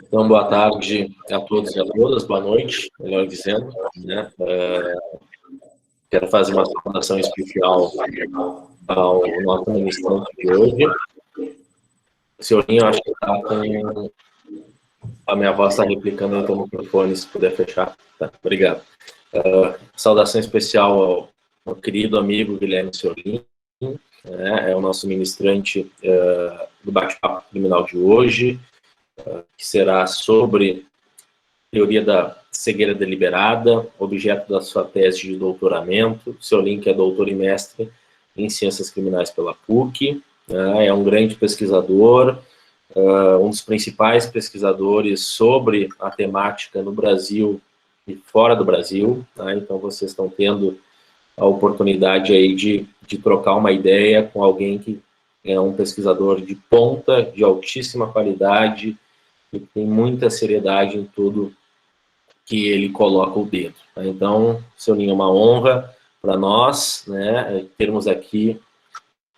Então, boa tarde a todos e a todas, boa noite, melhor dizendo, né? Quero fazer uma saudação especial ao nosso ministrante de hoje. O senhorinho, acho que está com... A minha voz está replicando no teu microfone, se puder fechar. Tá, obrigado. Saudação especial ao querido amigo Guilherme Senhorinho, né? É o nosso ministrante do bate-papo criminal de hoje, que será sobre teoria da cegueira deliberada, objeto da sua tese de doutoramento. Seu link é doutor e mestre em Ciências Criminais pela PUC, né? É um grande pesquisador, um dos principais pesquisadores sobre a temática no Brasil e fora do Brasil, tá? Então vocês estão tendo a oportunidade aí de trocar uma ideia com alguém que é um pesquisador de ponta, de altíssima qualidade, e tem muita seriedade em tudo que ele coloca o dedo. Tá? Então, Senhorinho, é uma honra para nós, né, termos aqui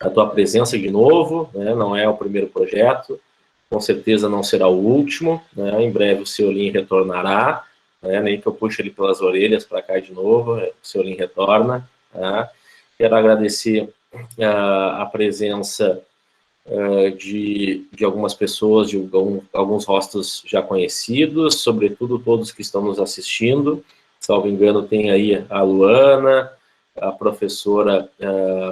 a tua presença de novo, né, não é o primeiro projeto, com certeza não será o último, né, em breve o Senhorinho retornará, né, nem que eu puxe ele pelas orelhas para cá de novo, o Senhorinho retorna. Tá? Quero agradecer a presença de algumas pessoas, de alguns rostos já conhecidos, sobretudo todos que estão nos assistindo. Salvo engano, tem aí a Luana, a professora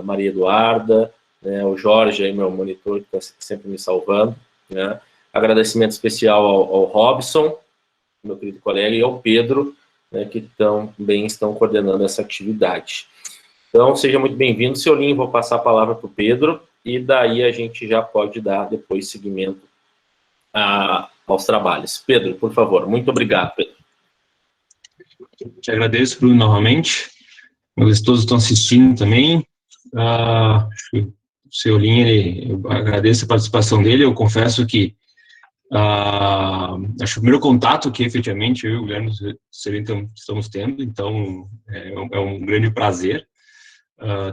Maria Eduarda, né, o Jorge, aí, meu monitor, que está sempre me salvando. Né? Agradecimento especial ao Robson, meu querido colega, e ao Pedro, né, que também estão coordenando essa atividade. Então, seja muito bem-vindo, Senhorinho. Vou passar a palavra para o Pedro, e daí a gente já pode dar depois seguimento aos trabalhos. Pedro, por favor. Muito obrigado, Pedro. Te agradeço, Bruno, novamente. Todos estão assistindo também. O Senhorinho, eu agradeço a participação dele. Eu confesso que acho que o primeiro contato que efetivamente eu e o Guilherme estamos tendo, então é um grande prazer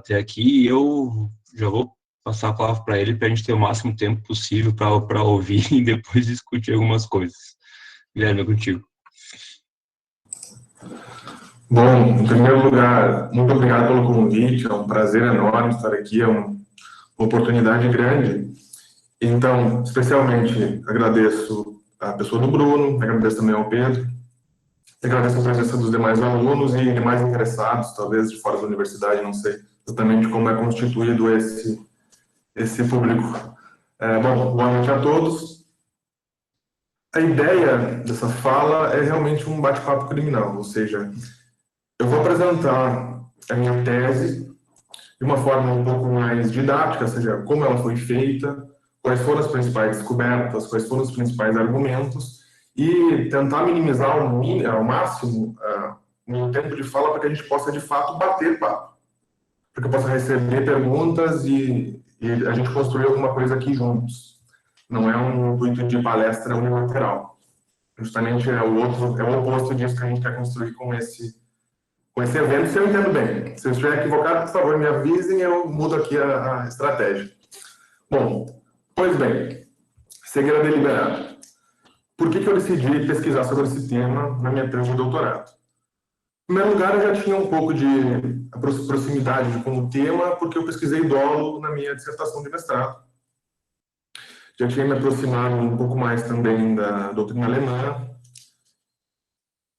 ter aqui. Eu já vou passar a palavra para ele para a gente ter o máximo tempo possível para ouvir e depois discutir algumas coisas. Guilherme, é contigo. Bom, em primeiro lugar, muito obrigado pelo convite, é um prazer enorme estar aqui, é uma oportunidade grande. Então, especialmente, agradeço a pessoa do Bruno, agradeço também ao Pedro, agradeço a presença dos demais alunos e demais interessados, talvez de fora da universidade, não sei exatamente como é constituído esse público. Bom, boa noite a todos. A ideia dessa fala é realmente um bate-papo criminal, ou seja, eu vou apresentar a minha tese de uma forma um pouco mais didática, ou seja, como ela foi feita, quais foram as principais descobertas, quais foram os principais argumentos, e tentar minimizar ao máximo o tempo de fala para que a gente possa, de fato, bater papo. Para que eu possa receber perguntas e a gente construir alguma coisa aqui juntos. Não é um intuito de palestra unilateral. Justamente é o oposto disso que a gente quer construir com esse evento, se eu entendo bem. Se eu estiver equivocado, por favor, me avisem, eu mudo aqui a estratégia. Bom, pois bem, cegueira deliberada. Por que eu decidi pesquisar sobre esse tema na minha tese de doutorado? Em primeiro lugar, eu já tinha um pouco de proximidade com o tema, porque eu pesquisei dolo na minha dissertação de mestrado. Já tinha me aproximado um pouco mais também da doutrina alemã.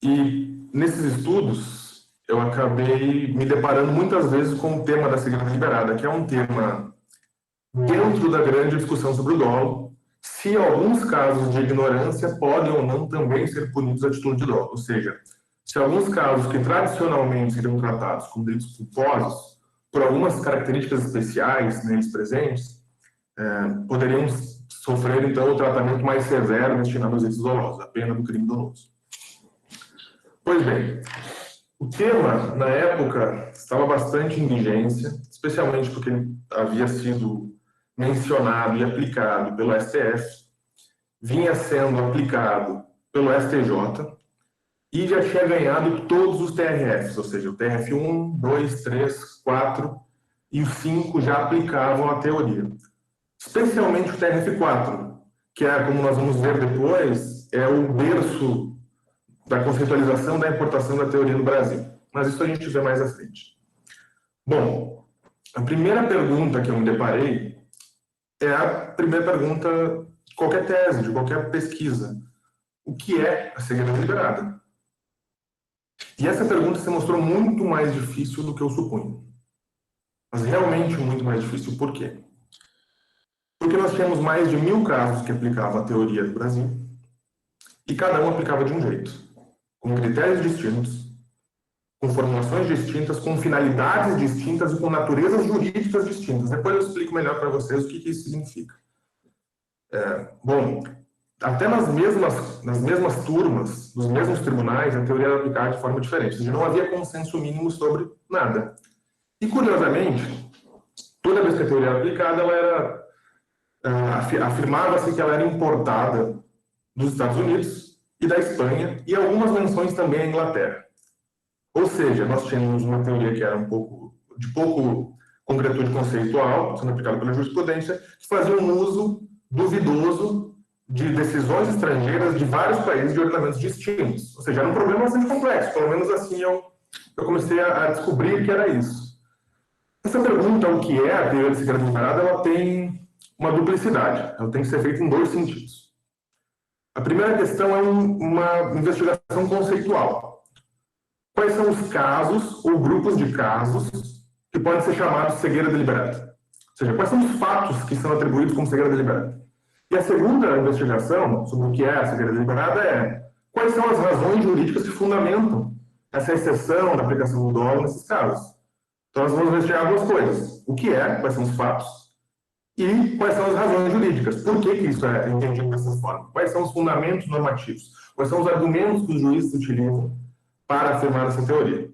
E nesses estudos, eu acabei me deparando muitas vezes com o tema da cegueira deliberada, que é um tema dentro da grande discussão sobre o dolo, se alguns casos de ignorância podem ou não também ser punidos a título de dolo. Ou seja, se alguns casos que tradicionalmente seriam tratados como delitos culposos, por algumas características especiais neles presentes, poderiam sofrer, então, o tratamento mais severo destinado aos delitos dolosos, a pena do crime doloso. Pois bem, o tema, na época, estava bastante em vigência, especialmente porque ele havia sido mencionado e aplicado pelo STF, vinha sendo aplicado pelo STJ e já tinha ganhado todos os TRFs, ou seja, o TRF 1, 2, 3, 4 e o 5 já aplicavam a teoria. Especialmente o TRF 4, que é, como nós vamos ver depois, é o berço da conceitualização da importação da teoria no Brasil. Mas isso a gente vê mais à frente. Bom, a primeira pergunta que eu me deparei é a primeira pergunta de qualquer tese, de qualquer pesquisa. O que é a cegueira deliberada? E essa pergunta se mostrou muito mais difícil do que eu supunho. Mas realmente muito mais difícil. Por quê? Porque nós tínhamos mais de 1000 casos que aplicavam a teoria do Brasil, e cada um aplicava de um jeito, com critérios distintos, com formulações distintas, com finalidades distintas e com naturezas jurídicas distintas. Depois eu explico melhor para vocês o que isso significa. Bom, até nas mesmas turmas, nos mesmos tribunais, a teoria era aplicada de forma diferente. Ou seja, não havia consenso mínimo sobre nada. E, curiosamente, toda vez que a teoria era aplicada, ela era afirmava-se que ela era importada dos Estados Unidos e da Espanha, e algumas menções também à Inglaterra. Ou seja, nós tínhamos uma teoria que era de pouco concretude conceitual, sendo aplicada pela jurisprudência, que fazia um uso duvidoso de decisões estrangeiras de vários países de ordenamentos distintos. Ou seja, era um problema bastante complexo, pelo menos assim eu comecei a descobrir que era isso. Essa pergunta, o que é a teoria da cegueira deliberada, ela tem uma duplicidade, ela tem que ser feita em dois sentidos. A primeira questão é uma investigação conceitual. Quais são os casos ou grupos de casos que podem ser chamados de cegueira deliberada? Ou seja, quais são os fatos que são atribuídos como cegueira deliberada? E a segunda investigação sobre o que é a cegueira deliberada é quais são as razões jurídicas que fundamentam essa exceção da aplicação do dolo nesses casos. Então, nós vamos investigar duas coisas. O que é, quais são os fatos, e quais são as razões jurídicas. Por que isso é entendido dessa forma? Quais são os fundamentos normativos? Quais são os argumentos que os juízes utilizam para afirmar essa teoria?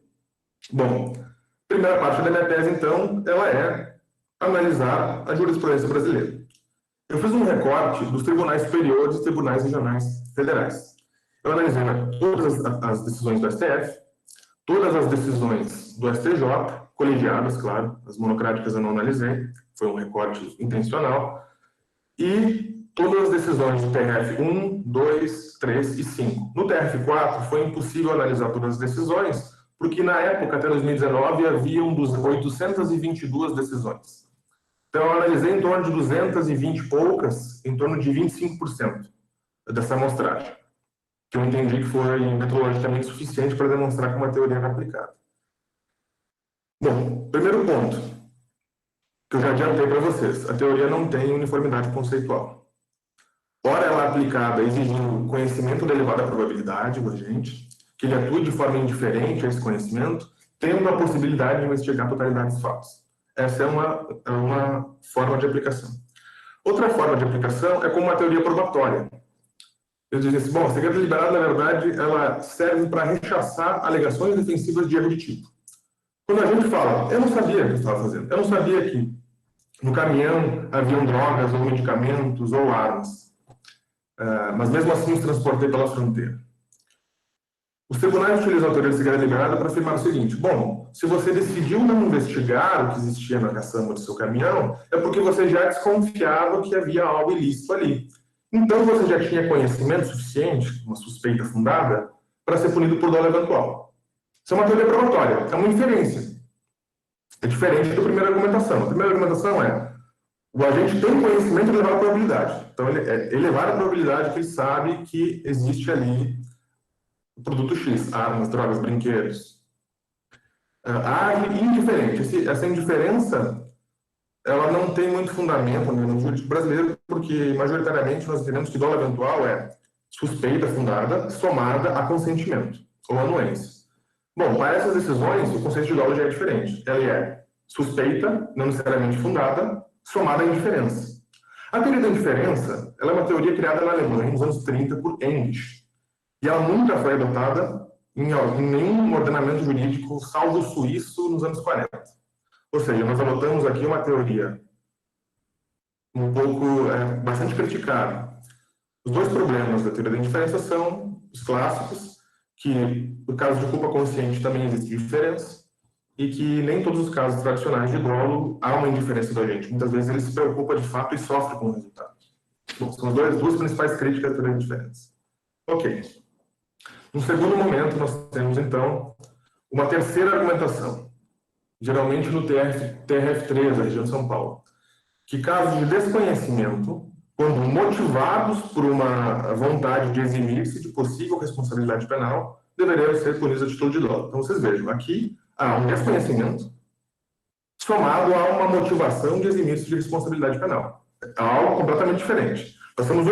Bom, a primeira parte da minha tese, então, ela é analisar a jurisprudência brasileira. Eu fiz um recorte dos tribunais superiores e tribunais regionais federais. Eu analisei todas as decisões do STF, todas as decisões do STJ, colegiadas, claro, as monocráticas eu não analisei, foi um recorte intencional, e todas as decisões do TRF 1, 2, 3 e 5. No TRF 4 foi impossível analisar todas as decisões, porque na época, até 2019, haviam 822 decisões. Então eu analisei em torno de 220 e poucas, em torno de 25% dessa amostragem, que eu entendi que foi metodologicamente suficiente para demonstrar que uma teoria era aplicada. Bom, primeiro ponto, que eu já adiantei para vocês, a teoria não tem uniformidade conceitual. Ora, ela é aplicada exigindo conhecimento de elevada probabilidade do agente, que ele atue de forma indiferente a esse conhecimento, tendo a possibilidade de investigar a totalidade dos fatos. Essa é uma forma de aplicação. Outra forma de aplicação é como uma teoria probatória. Eu dizia assim, bom, a cegueira deliberada, na verdade, ela serve para rechaçar alegações defensivas de erro de tipo. Quando a gente fala, eu não sabia o que eu estava fazendo, eu não sabia que no caminhão haviam drogas ou medicamentos ou armas, mas mesmo assim os transportei pela fronteira. Os tribunais utilizam a teoria da cegueira deliberada para afirmar o seguinte, bom, se você decidiu não investigar o que existia na caçamba do seu caminhão, é porque você já desconfiava que havia algo ilícito ali. Então você já tinha conhecimento suficiente, uma suspeita fundada, para ser punido por dolo eventual. Isso é uma teoria probatória, é uma inferência. É diferente da primeira argumentação. A primeira argumentação é o agente tem conhecimento de elevar a probabilidade. Então, é elevar a probabilidade que ele sabe que existe ali o produto X, armas, drogas, brinquedos. A indiferente. Essa indiferença, ela não tem muito fundamento no jurídico brasileiro, porque, majoritariamente, nós entendemos que dolo eventual é suspeita fundada somada a consentimento, ou anuência. Bom, para essas decisões, o conceito de dolo já é diferente. Ela é suspeita, não necessariamente fundada, somada à indiferença. A teoria da indiferença, ela é uma teoria criada na Alemanha nos anos 30 por English. E ela nunca foi adotada em nenhum ordenamento jurídico, salvo o suíço, nos anos 40. Ou seja, nós adotamos aqui uma teoria um pouco, bastante criticada. Os dois problemas da teoria da indiferença são os clássicos, que no caso de culpa consciente também existe diferença, e que nem todos os casos tradicionais de dolo há uma indiferença do agente. Muitas vezes ele se preocupa de fato e sofre com o resultado. Bom, são duas principais críticas à teoria de diferença. Ok. No segundo momento, nós temos, então, uma terceira argumentação, geralmente no TRF3, da região de São Paulo, que casos de desconhecimento, quando motivados por uma vontade de eximir-se de possível responsabilidade penal, deveriam ser punidos a título de dolo. Então, vocês vejam, aqui há um desconhecimento somado a uma motivação de eximir-se de responsabilidade penal. É algo completamente diferente. Nós temos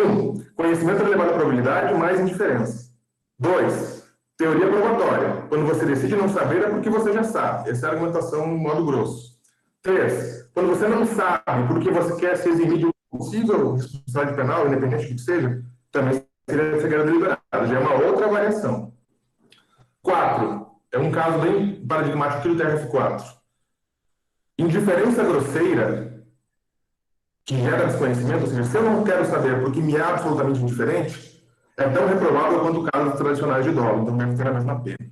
conhecimento elevado à probabilidade mais indiferença. 2, teoria probatória. Quando você decide não saber é porque você já sabe. Essa é a argumentação no modo grosso. 3, quando você não sabe porque você quer se eximir de possível responsabilidade penal, independente do que seja, também seria segredo deliberado. Já é uma outra variação. 4, é um caso bem paradigmático aqui do TRF4. Indiferença grosseira, que gera desconhecimento, ou seja, se eu não quero saber porque me é absolutamente indiferente, é tão reprovável quanto casos tradicionais de dolo, então deve ter a mesma pena.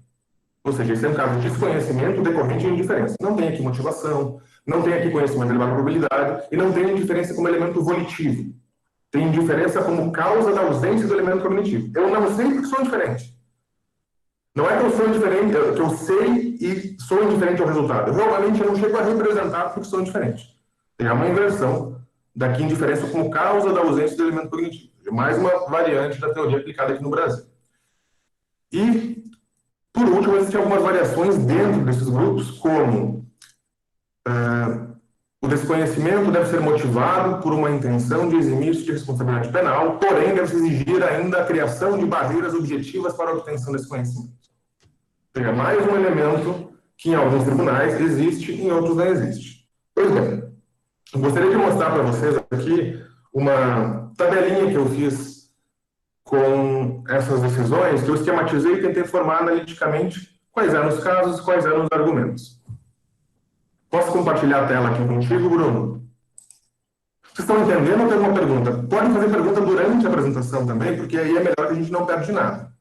Ou seja, esse é um caso de desconhecimento decorrente de indiferença. Não tem aqui motivação, não tem aqui conhecimento elevado à probabilidade, e não tem indiferença como elemento volitivo. Tem indiferença como causa da ausência do elemento cognitivo. Eu não sei porque sou indiferente. Não é que eu sou indiferente, que eu sei e sou indiferente ao resultado. Eu realmente não chego a representar porque sou indiferente. Tem uma inversão daqui indiferença como causa da ausência do elemento cognitivo. Mais uma variante da teoria aplicada aqui no Brasil. E, por último, existem algumas variações dentro desses grupos, como o desconhecimento deve ser motivado por uma intenção de eximir-se de responsabilidade penal, porém deve-se exigir ainda a criação de barreiras objetivas para a obtenção desse conhecimento. É mais um elemento que em alguns tribunais existe, em outros não existe. Pois bem, eu gostaria de mostrar para vocês aqui uma tabelinha que eu fiz com essas decisões, que eu esquematizei e tentei formar analiticamente quais eram os casos, quais eram os argumentos. Posso compartilhar a tela aqui contigo, Bruno? Vocês estão entendendo ou tem alguma pergunta? Podem fazer pergunta durante a apresentação também, porque aí é melhor que a gente não perde nada.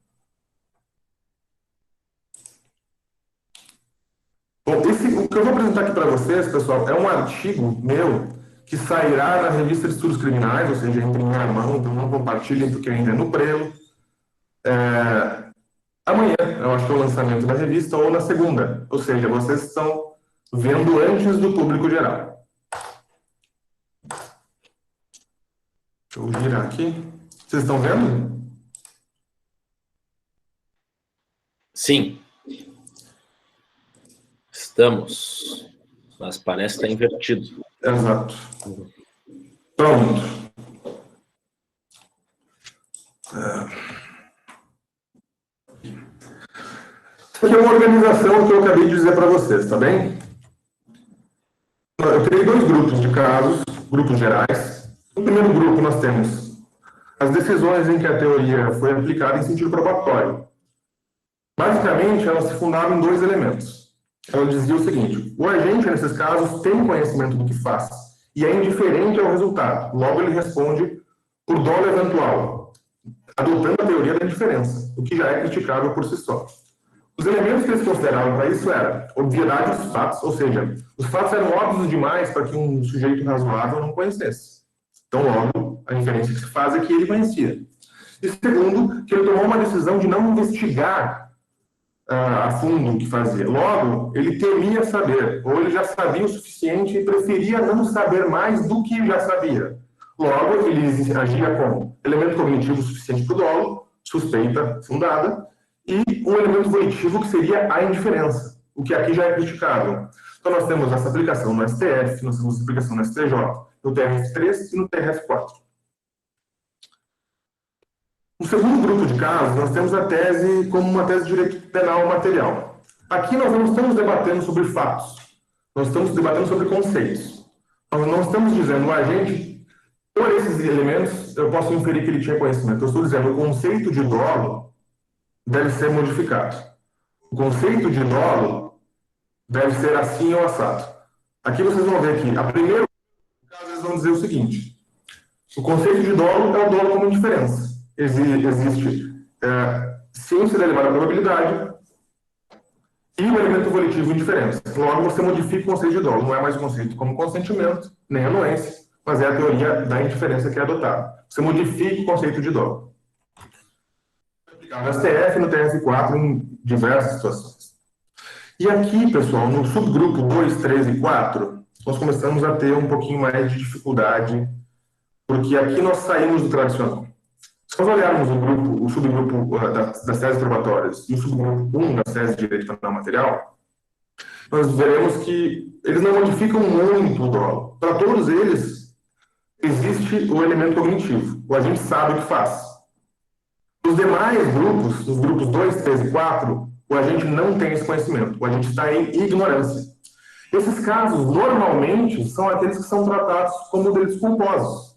Bom, o que eu vou apresentar aqui para vocês, pessoal, é um artigo meu que sairá na revista de Estudos Criminais, ou seja, em primeira mão, então não compartilhem porque ainda é no prelo. Amanhã, eu acho que é o lançamento da revista, ou na segunda, ou seja, vocês estão vendo antes do público geral. Deixa eu girar aqui. Vocês estão vendo? Sim. Estamos. Mas parece estar invertido. Exato. Pronto. Essa aqui é uma organização que eu acabei de dizer para vocês, tá bem? Eu criei dois grupos de casos, grupos gerais. No primeiro grupo nós temos as decisões em que a teoria foi aplicada em sentido probatório. Basicamente, elas se fundavam em dois elementos. Ela dizia o seguinte: o agente, nesses casos, tem conhecimento do que faz e é indiferente ao resultado. Logo, ele responde por dolo eventual, adotando a teoria da indiferença, o que já é criticável por si só. Os elementos que eles consideravam para isso eram obviedade dos fatos, ou seja, os fatos eram óbvios demais para que um sujeito razoável não conhecesse. Então, logo, a inferência que se faz é que ele conhecia. E segundo, que ele tomou uma decisão de não investigar a fundo o que fazia. Logo, ele temia saber, ou ele já sabia o suficiente e preferia não saber mais do que já sabia. Logo, ele agia com elemento cognitivo suficiente para o dolo, suspeita fundada, e um elemento volitivo que seria a indiferença, o que aqui já é criticável. Então, nós temos essa aplicação no STF, nós temos essa aplicação no STJ, no TRF3 e no TRF4. No segundo grupo de casos, nós temos a tese como uma tese de direito penal material. Aqui nós não estamos debatendo sobre fatos, nós estamos debatendo sobre conceitos. Nós não estamos dizendo, o agente, por esses elementos, eu posso inferir que ele tinha conhecimento. Eu estou dizendo, o conceito de dolo deve ser modificado. O conceito de dolo deve ser assim ou assado. Aqui vocês vão ver que, a primeira caso, eles vão dizer o seguinte: o conceito de dolo é o dolo como indiferença. Existe ciência da elevada probabilidade e o elemento volitivo indiferença. Logo, você modifica o conceito de dolo. Não é mais o conceito como consentimento, nem anuência, mas é a teoria da indiferença que é adotada. Você modifica o conceito de dolo. No STF e no TRF4 em diversas situações. E aqui, pessoal, no subgrupo 2, 3 e 4, nós começamos a ter um pouquinho mais de dificuldade, porque aqui nós saímos do tradicional. Se nós olharmos o subgrupo das teses probatórias e o subgrupo 1 das teses de direito penal material, nós veremos que eles não modificam muito o dolo. Para todos eles, existe o elemento cognitivo. O agente sabe o que faz. Nos demais grupos, nos grupos 2, 3 e 4, o agente não tem esse conhecimento. O agente está em ignorância. Esses casos, normalmente, são aqueles que são tratados como delitos culposos.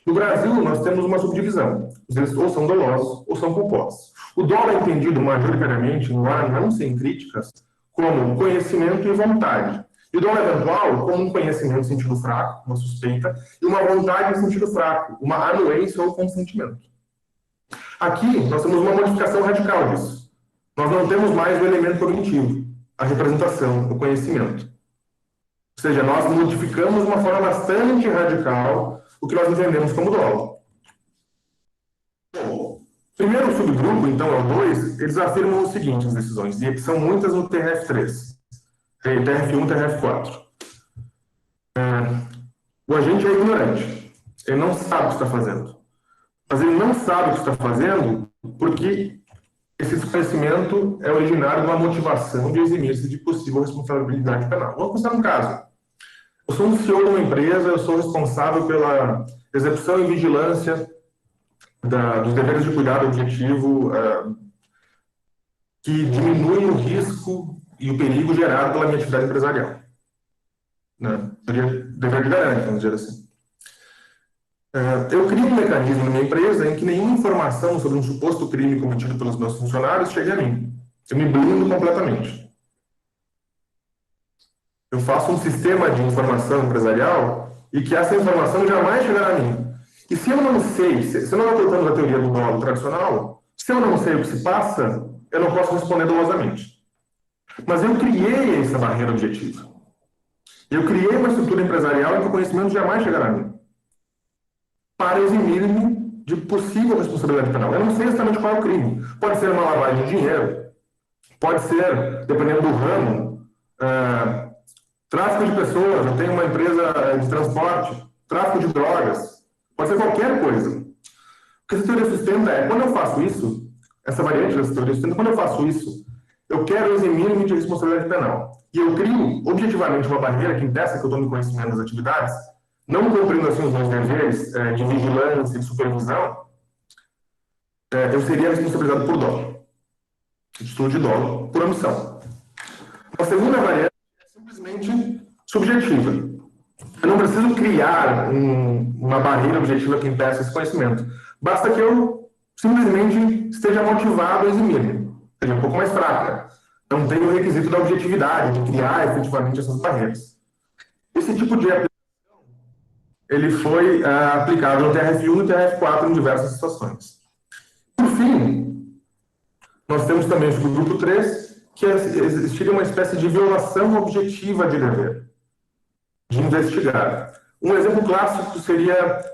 No Brasil, nós temos uma subdivisão. Os delitos ou são dolosos ou são culposos. O dolo é entendido majoritariamente, embora não sem críticas, como conhecimento e vontade. E o dolo eventual como um conhecimento em sentido fraco, uma suspeita, e uma vontade em sentido fraco, uma anuência ou consentimento. Aqui, nós temos uma modificação radical disso. Nós não temos mais o elemento cognitivo, a representação, o conhecimento. Ou seja, nós modificamos de uma forma bastante radical o que nós entendemos como dolo. Bom, primeiro subgrupo, então, é o 2, eles afirmam o seguinte nas decisões, e são muitas no TRF3, TRF1 e TRF4. O agente é ignorante, ele não sabe o que está fazendo. Mas ele não sabe o que está fazendo porque esse desconhecimento é originário de uma motivação de eximir-se de possível responsabilidade penal. Vamos pensar um caso. Eu sou um CEO de uma empresa, eu sou responsável pela execução e vigilância dos deveres de cuidado objetivo que diminuem o risco e o perigo gerado pela minha atividade empresarial. Né? Dever de garante, vamos dizer assim. Eu crio um mecanismo na minha empresa em que nenhuma informação sobre um suposto crime cometido pelos meus funcionários chegue a mim. Eu me blindo completamente. Eu faço um sistema de informação empresarial e que essa informação jamais chegará a mim. E se eu não sei, se eu não estou tratando da teoria do dolo tradicional, se eu não sei o que se passa, eu não posso responder dolosamente. Mas eu criei essa barreira objetiva. Eu criei uma estrutura empresarial em que o conhecimento jamais chegará a mim, para eximir-me de possível responsabilidade penal. Eu não sei exatamente qual é o crime. Pode ser uma lavagem de dinheiro, pode ser, dependendo do ramo, tráfico de pessoas, eu tenho uma empresa de transporte, tráfico de drogas, pode ser qualquer coisa. O que essa teoria sustenta é, quando eu faço isso, essa variante dessa teoria sustenta, quando eu faço isso, eu quero eximir-me de responsabilidade penal. E eu crio, objetivamente, uma barreira que impeça que eu tome conhecimento das atividades, não cumprindo assim os meus deveres de vigilância e de supervisão, eu seria responsabilizado por dolo. Título de dolo, por omissão. A segunda variante é simplesmente subjetiva. Eu não preciso criar uma barreira objetiva que impeça esse conhecimento. Basta que eu simplesmente esteja motivado a eximir-me. Seja um pouco mais fraca. Não tem o requisito da objetividade, de criar efetivamente essas barreiras. Esse tipo de ele foi aplicado no TRF1 e no TRF4 em diversas situações. Por fim, nós temos também o subgrupo 3, que existiria uma espécie de violação objetiva de dever, de investigar. Um exemplo clássico seria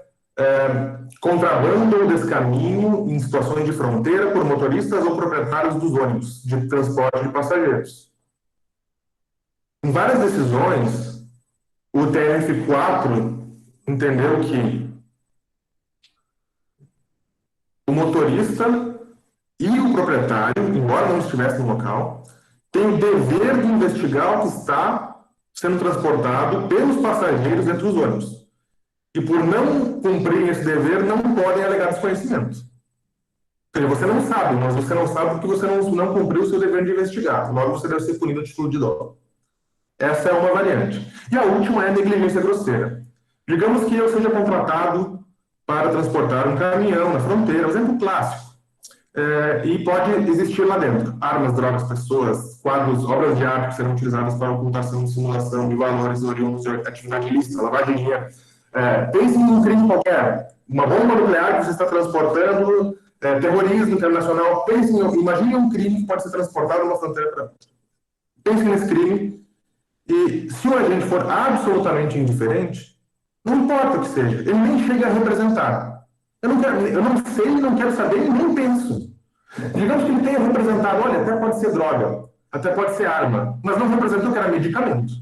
contrabando ou descaminho em situações de fronteira por motoristas ou proprietários dos ônibus de transporte de passageiros. Em várias decisões, o TRF4 entendeu que o motorista e o proprietário, embora não estivesse no local, têm o dever de investigar o que está sendo transportado pelos passageiros entre os ônibus. E por não cumprirem esse dever, não podem alegar desconhecimento. Ou seja, você não sabe, mas você não sabe porque você não cumpriu o seu dever de investigar. Logo, você deve ser punido a título de dolo. Essa é uma variante. E a última é a negligência grosseira. Digamos que eu seja contratado para transportar um caminhão na fronteira, um exemplo clássico. E pode existir lá dentro armas, drogas, pessoas, quadros, obras de arte que serão utilizadas para ocultação e simulação de valores oriundos de atividade ilícita, lavagem de dinheiro. Pense em um crime qualquer, uma bomba nuclear que você está transportando, terrorismo internacional. Imagine um crime que pode ser transportado de uma fronteira para outra. Pense nesse crime e, se o agente for absolutamente indiferente, Não importa o que seja, ele nem chega a representar. Eu não sei, não quero saber e nem penso. Digamos que ele tenha representado, olha, até pode ser droga, até pode ser arma, mas não representou que era medicamento.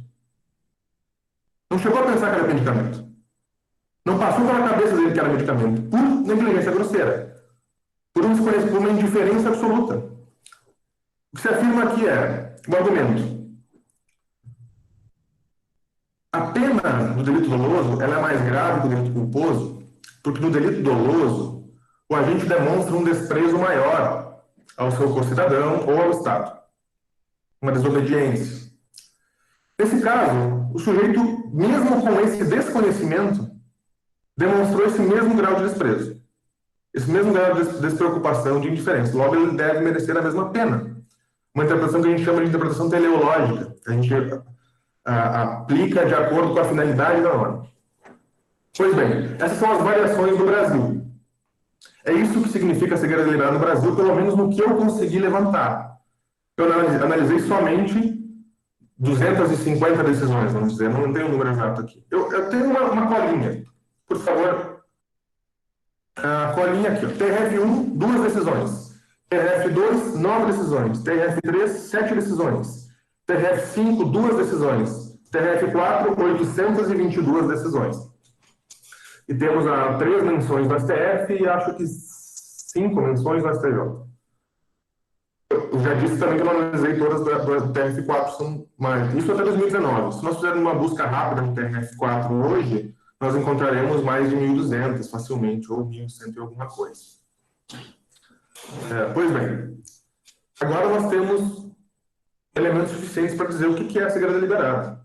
Não chegou a pensar que era medicamento. Não passou pela cabeça dele que era medicamento, por negligência grosseira, por uma indiferença absoluta. O que se afirma aqui é o argumento. A pena do delito doloso ela é mais grave que o delito culposo, porque no delito doloso o agente demonstra um desprezo maior ao seu concidadão ou ao Estado. Uma desobediência. Nesse caso, o sujeito, mesmo com esse desconhecimento, demonstrou esse mesmo grau de desprezo. Esse mesmo grau de despreocupação, de indiferença. Logo, ele deve merecer a mesma pena. Uma interpretação que a gente chama de interpretação teleológica. A gente aplica de acordo com a finalidade da norma. Pois bem, essas são as variações do Brasil. É isso que significa cegueira deliberada no Brasil, pelo menos no que eu consegui levantar. Eu analisei somente 250 decisões, vamos dizer, não tenho o número exato aqui. Eu tenho uma colinha, por favor. A colinha aqui, ó. TRF1, 2 decisões. TRF2, 9 decisões. TRF3, 7 decisões. TRF5, 2 decisões. TRF4, 822 decisões. E temos 3 menções do STF e acho que 5 menções do STJ. Eu já disse também que eu não analisei todas do TRF4, são mais. Isso até 2019. Se nós fizermos uma busca rápida no TRF4 hoje, nós encontraremos mais de 1.200 facilmente, ou 1.100 e alguma coisa. Pois bem, agora nós temos elementos suficientes para dizer o que é a cegueira deliberada.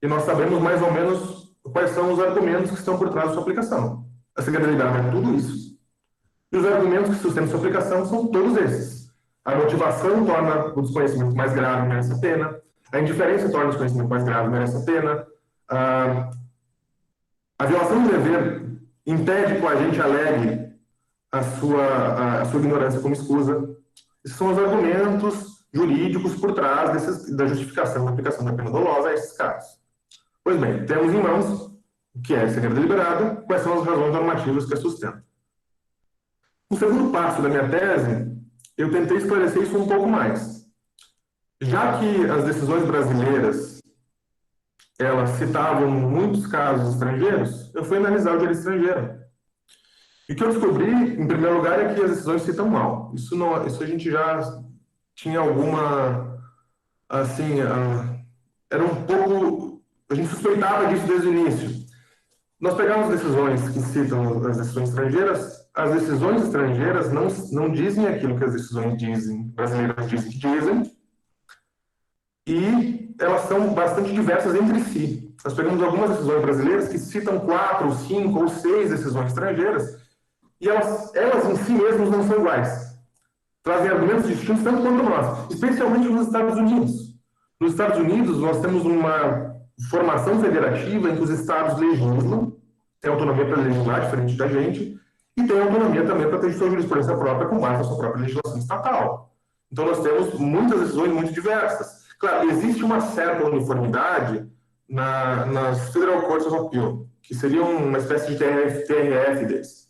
E nós sabemos mais ou menos quais são os argumentos que estão por trás da sua aplicação. A cegueira deliberada é tudo isso. E os argumentos que sustentam sua aplicação são todos esses. A motivação torna o desconhecimento mais grave, merece a pena. A indiferença torna o desconhecimento mais grave, merece a pena. A violação do dever impede que o agente alegue a sua ignorância como escusa. Esses são os argumentos jurídicos por trás da justificação da aplicação da pena dolosa a esses casos. Pois bem, temos em mãos o que é cegueira deliberada, quais são as razões normativas que a sustentam. No segundo passo da minha tese, eu tentei esclarecer isso um pouco mais. Já que as decisões brasileiras elas citavam muitos casos estrangeiros, eu fui analisar o direito estrangeiro. E o que eu descobri, em primeiro lugar, é que as decisões citam mal. Isso a gente já tinha alguma, assim, era um pouco, a gente suspeitava disso desde o início. Nós pegamos decisões que citam as decisões estrangeiras não dizem aquilo que as decisões brasileiras dizem que dizem, e elas são bastante diversas entre si. Nós pegamos algumas decisões brasileiras que citam 4, 5 ou 6 decisões estrangeiras, e elas em si mesmas não são iguais. Trazem argumentos distintos tanto quanto nós, especialmente nos Estados Unidos. Nos Estados Unidos, nós temos uma formação federativa em que os estados legislam, têm autonomia para legislar, diferente da gente, e tem autonomia também para ter sua jurisprudência própria com base na sua própria legislação estatal. Então, nós temos muitas decisões muito diversas. Claro, existe uma certa uniformidade nas Federal Courts of Appeal, que seria uma espécie de TRF desse.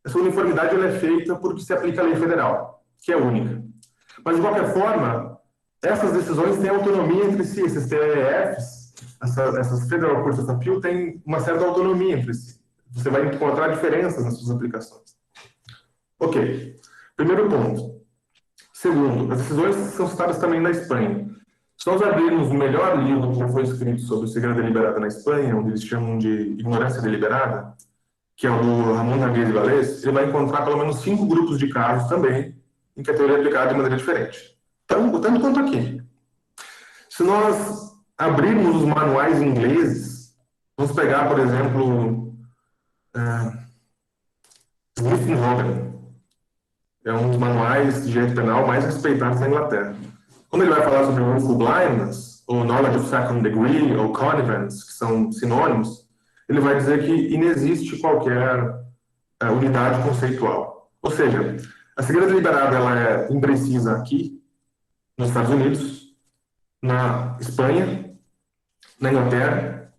Essa uniformidade ela é feita porque se aplica a lei federal, que é única. Mas, de qualquer forma, essas decisões têm autonomia entre si. Esses TRFs, essas Federal Courts of Appeal, têm uma certa autonomia entre si. Você vai encontrar diferenças nas suas aplicações. Ok. Primeiro ponto. Segundo, as decisões são citadas também na Espanha. Se nós abrirmos o melhor livro que já foi escrito sobre cegueira deliberada na Espanha, onde eles chamam de ignorância deliberada, que é o do Ramon Ramírez Vallès, ele vai encontrar pelo menos 5 grupos de casos também, em que a teoria é aplicada de maneira diferente. Tanto quanto aqui. Se nós abrirmos os manuais ingleses, vamos pegar, por exemplo, Smith & Hogan. É um dos manuais de direito penal mais respeitados na Inglaterra. Quando ele vai falar sobre willful blindness, ou knowledge of second degree, ou connivance, que são sinônimos, ele vai dizer que inexiste qualquer unidade conceitual. Ou seja, a cegueira deliberada ela é imprecisa aqui, nos Estados Unidos, na Espanha, na Inglaterra.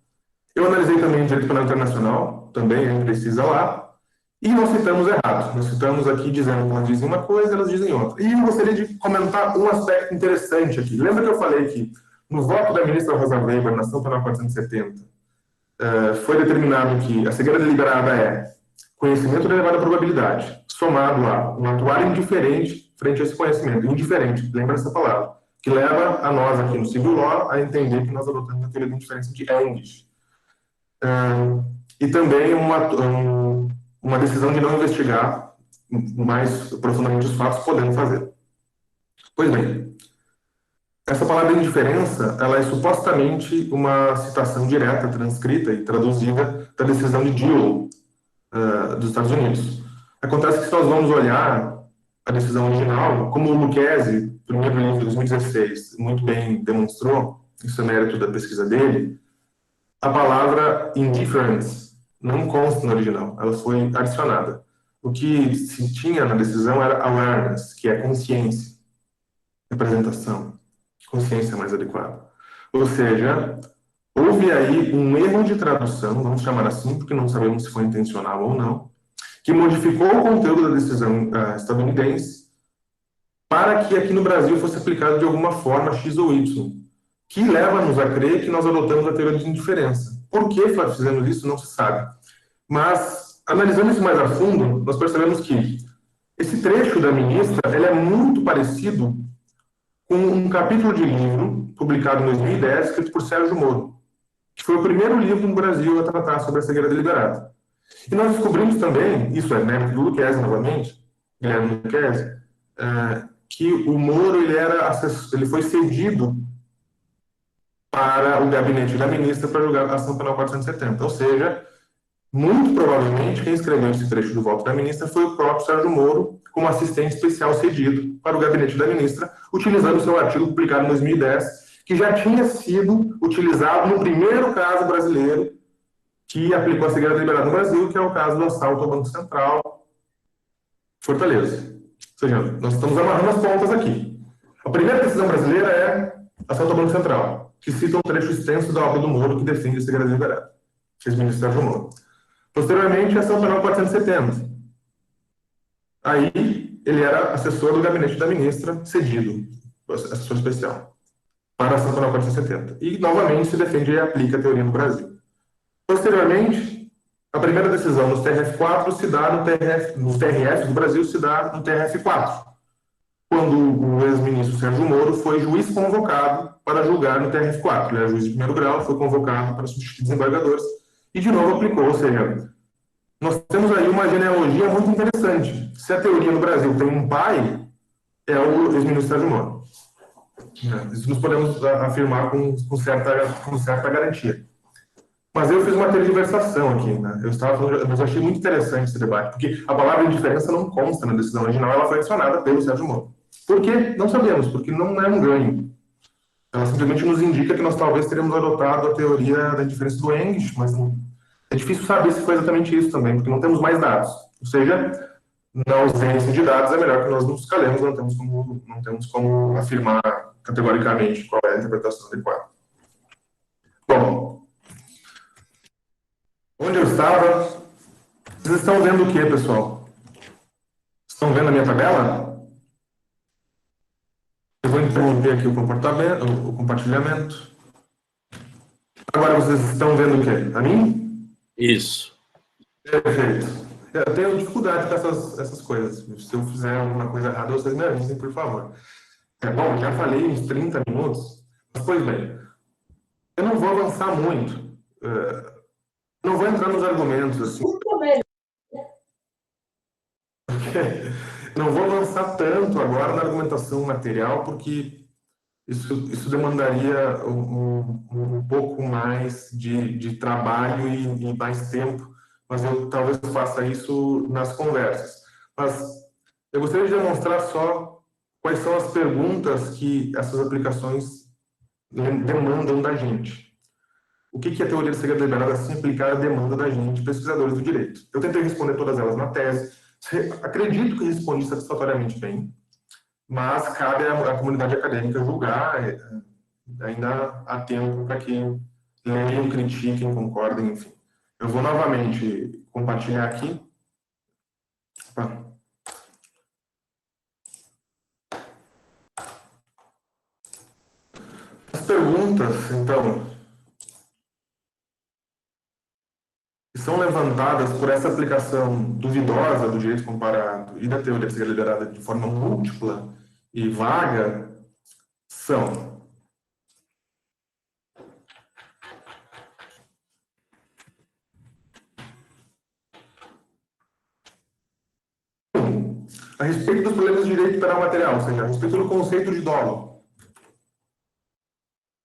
Eu analisei também o direito penal internacional, também a gente precisa lá, e nós citamos errado. Nós citamos aqui dizendo que elas dizem uma coisa, elas dizem outra. E eu gostaria de comentar um aspecto interessante aqui. Lembra que eu falei que no voto da ministra Rosa Weber, na ação penal 470, foi determinado que a cegueira deliberada é conhecimento de elevada probabilidade, somado a um atuar indiferente frente a esse conhecimento. Indiferente, lembra essa palavra, que leva a nós aqui no civil law a entender que nós adotamos a teoria de indiferença de English. E também uma decisão de não investigar mais profundamente os fatos, podendo fazer. Pois bem, essa palavra indiferença, ela é supostamente uma citação direta, transcrita e traduzida da decisão de Dillon, dos Estados Unidos. Acontece que se nós vamos olhar a decisão original, como o Lucchesi, primeiro livro de 2016, muito bem demonstrou, isso é mérito da pesquisa dele, a palavra indifference não consta no original, ela foi adicionada. O que se tinha na decisão era awareness, que é consciência, representação, consciência mais adequada. Ou seja, houve aí um erro de tradução, vamos chamar assim, porque não sabemos se foi intencional ou não, que modificou o conteúdo da decisão estadunidense para que aqui no Brasil fosse aplicado de alguma forma X ou Y, que leva-nos a crer que nós adotamos a teoria de indiferença. Por que fizemos isso, não se sabe. Mas, analisando isso mais a fundo, nós percebemos que esse trecho da ministra ele é muito parecido com um capítulo de livro publicado em 2010, escrito por Sérgio Moro, que foi o primeiro livro no Brasil a tratar sobre a cegueira deliberada. E nós descobrimos também, isso é mérito do Lucchesi novamente, Guilherme Lucchesi, que o Moro ele foi cedido para o gabinete da ministra para julgar a ação penal 470. Ou seja, muito provavelmente quem escreveu esse trecho do voto da ministra foi o próprio Sérgio Moro, como assistente especial cedido para o gabinete da ministra, utilizando o seu artigo publicado em 2010, que já tinha sido utilizado no primeiro caso brasileiro que aplicou a cegueira deliberada no Brasil, que é o caso do assalto ao Banco Central, Fortaleza. Ou seja, nós estamos amarrando as pontas aqui. A primeira decisão brasileira é assalto ao Banco Central, que cita um trecho extenso da obra do Moro que defende a cegueira deliberada, fez o ministro Sérgio Moro. Posteriormente, a ação penal 470. Aí, ele era assessor do gabinete da ministra, cedido, assessor especial, para a ação penal 470. E, novamente, se defende e aplica a teoria no Brasil. Posteriormente, a primeira decisão nos TRF4 se dá nos TRF do Brasil se dá no TRF4, quando o ex-ministro Sérgio Moro foi juiz convocado para julgar no TRF4. Ele era juiz de primeiro grau, foi convocado para substituir desembargadores e, de novo, aplicou. Ou seja, nós temos aí uma genealogia muito interessante. Se a teoria no Brasil tem um pai, é o ex-ministro Sérgio Moro. Isso nós podemos afirmar com certa garantia. Mas eu fiz uma tergiversação aqui, né? Eu achei muito interessante esse debate, porque a palavra indiferença não consta na decisão original, ela foi adicionada pelo Sérgio Moro. Por quê? Não sabemos, porque não é um ganho. Ela simplesmente nos indica que nós talvez teremos adotado a teoria da indiferença do English, mas é difícil saber se foi exatamente isso também, porque não temos mais dados. Ou seja, na ausência de dados, é melhor que nós nos calemos, não temos como afirmar categoricamente qual é a interpretação adequada. Bom, onde eu estava? Vocês estão vendo o que, pessoal? Estão vendo a minha tabela? Eu vou interromper aqui o compartilhamento. Agora vocês estão vendo o quê? A mim? Isso. Perfeito. Eu tenho dificuldade com essas coisas. Se eu fizer alguma coisa errada, vocês me avisem, por favor. Bom, já falei uns 30 minutos, mas, pois bem, eu não vou avançar muito. Não vou entrar nos argumentos, assim. Não vou avançar tanto agora na argumentação material, porque isso demandaria um pouco mais de trabalho e mais tempo, mas eu talvez faça isso nas conversas. Mas eu gostaria de demonstrar só quais são as perguntas que essas aplicações demandam da gente. O que a teoria da cegueira deliberada assim aplicada demanda da gente, pesquisadores do direito? Eu tentei responder todas elas na tese. Acredito que respondi satisfatoriamente bem, mas cabe à comunidade acadêmica julgar. Ainda há tempo para que leiam, critiquem, concordem, enfim. Eu vou novamente compartilhar aqui. Opa. As perguntas, então, que são levantadas por essa aplicação duvidosa do direito comparado e da teoria de ser liderada de forma múltipla e vaga, são: a respeito dos problemas de direito penal material, ou seja, a respeito do conceito de dolo.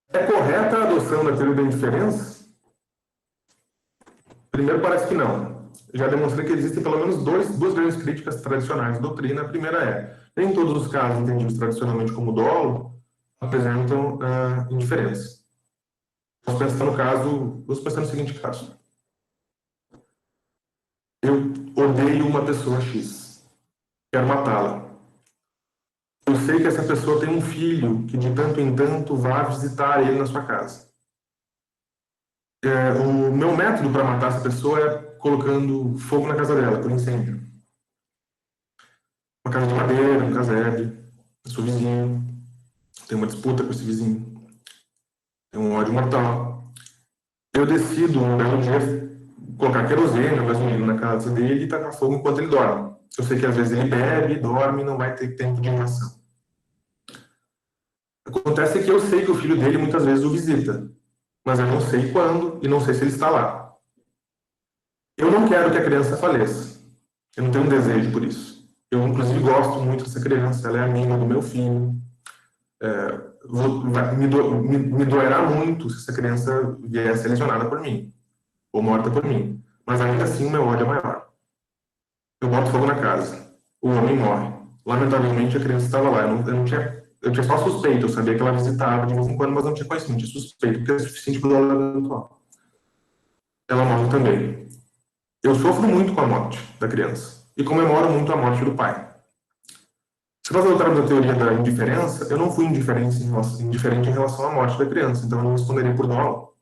É correta a adoção da teoria da indiferença? Primeiro, parece que não. Já demonstrei que existem pelo menos duas grandes críticas tradicionais da doutrina. A primeira é: nem todos os casos entendidos tradicionalmente como dolo apresentam indiferença. Vamos pensar no seguinte caso. Eu odeio uma pessoa X. Quero matá-la. Eu sei que essa pessoa tem um filho que de tanto em tanto vai visitar ele na sua casa. O meu método para matar essa pessoa é colocando fogo na casa dela, por incêndio. Uma casa de madeira, um casebre, eu sou vizinho, tenho uma disputa com esse vizinho, tenho um ódio mortal. Eu decido, um belo dia, colocar querosene ou gasolina na casa dele e tacar fogo enquanto ele dorme. Eu sei que às vezes ele bebe, dorme e não vai ter tempo de reação. Acontece que eu sei que o filho dele muitas vezes o visita, mas eu não sei quando e não sei se ele está lá. Eu não quero que a criança faleça. Eu não tenho um desejo por isso. Eu, inclusive, gosto muito dessa criança, ela é amiga do meu filho. Me doerá muito se essa criança vier a ser lesionada por mim, ou morta por mim. Mas ainda assim o meu ódio é maior. Eu boto fogo na casa. O homem morre. Lamentavelmente a criança estava lá. Eu tinha só suspeito, eu sabia que ela visitava de vez em quando, mas não tinha conhecimento, tinha suspeito, porque é suficiente para o dólar eventual. Ela morre também. Eu sofro muito com a morte da criança e comemoro muito a morte do pai. Se nós voltarmos à teoria da indiferença, eu não fui indiferente em relação à morte da criança, então eu não responderia por dolo. Ou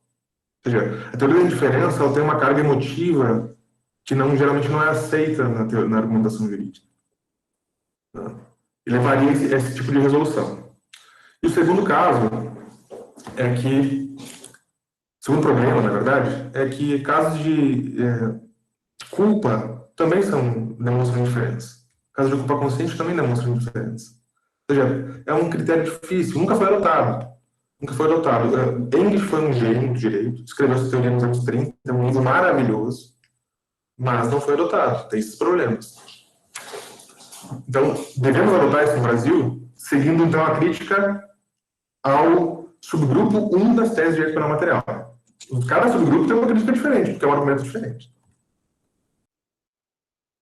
seja, a teoria da indiferença ela tem uma carga emotiva que geralmente não é aceita na argumentação jurídica. E levaria esse tipo de resolução. E o segundo caso é que, o segundo problema, na verdade, é que casos de culpa também demonstram indiferença. Casos de culpa consciente também demonstram indiferença. Ou seja, é um critério difícil, nunca foi adotado. English foi um gênio do direito, escreveu essa teoria nos anos 30, é um livro maravilhoso, mas não foi adotado, tem esses problemas. Então, devemos adotar isso no Brasil, seguindo, então, a crítica ao subgrupo 1 das teses de direito penal material. Cada subgrupo tem uma crítica diferente, porque é um argumento diferente.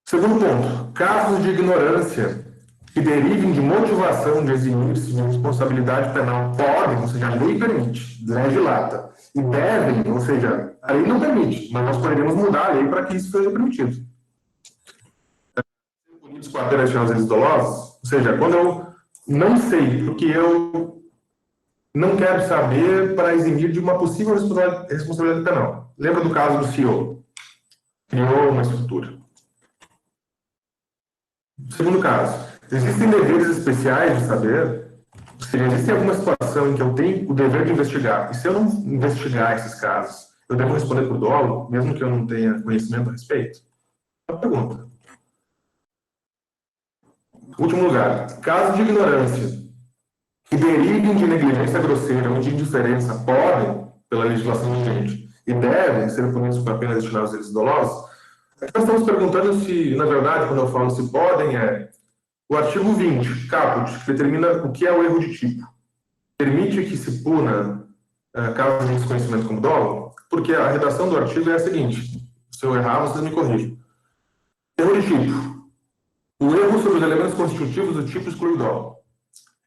Segundo ponto, casos de ignorância que derivem de motivação de eximir-se de responsabilidade penal podem, ou seja, a lei permite, legislata, e devem, ou seja, a lei não permite, mas nós poderíamos mudar a lei para que isso seja permitido. Punidos com a pena de deles dolosos, ou seja, quando eu não sei, porque eu não quero saber para eximir de uma possível responsabilidade penal. Lembra do caso do CEO? Criou uma estrutura. Segundo caso, existem deveres especiais de saber, ou seja, existe alguma situação em que eu tenho o dever de investigar, e se eu não investigar esses casos, eu devo responder por dolo, mesmo que eu não tenha conhecimento a respeito? É uma pergunta. Último lugar, casos de ignorância que derivem de negligência grosseira ou de indiferença podem, pela legislação vigente, e devem ser punidos com a pena destinada aos delitos dolosos. Aqui nós estamos perguntando se, na verdade, quando eu falo se podem, o artigo 20, caput, que determina o que é o erro de tipo. Permite que se puna casos de desconhecimento como dolo? Porque a redação do artigo é a seguinte, se eu errar, vocês me corrigem. Erro de tipo. O erro sobre os elementos constitutivos do tipo exclui o dolo.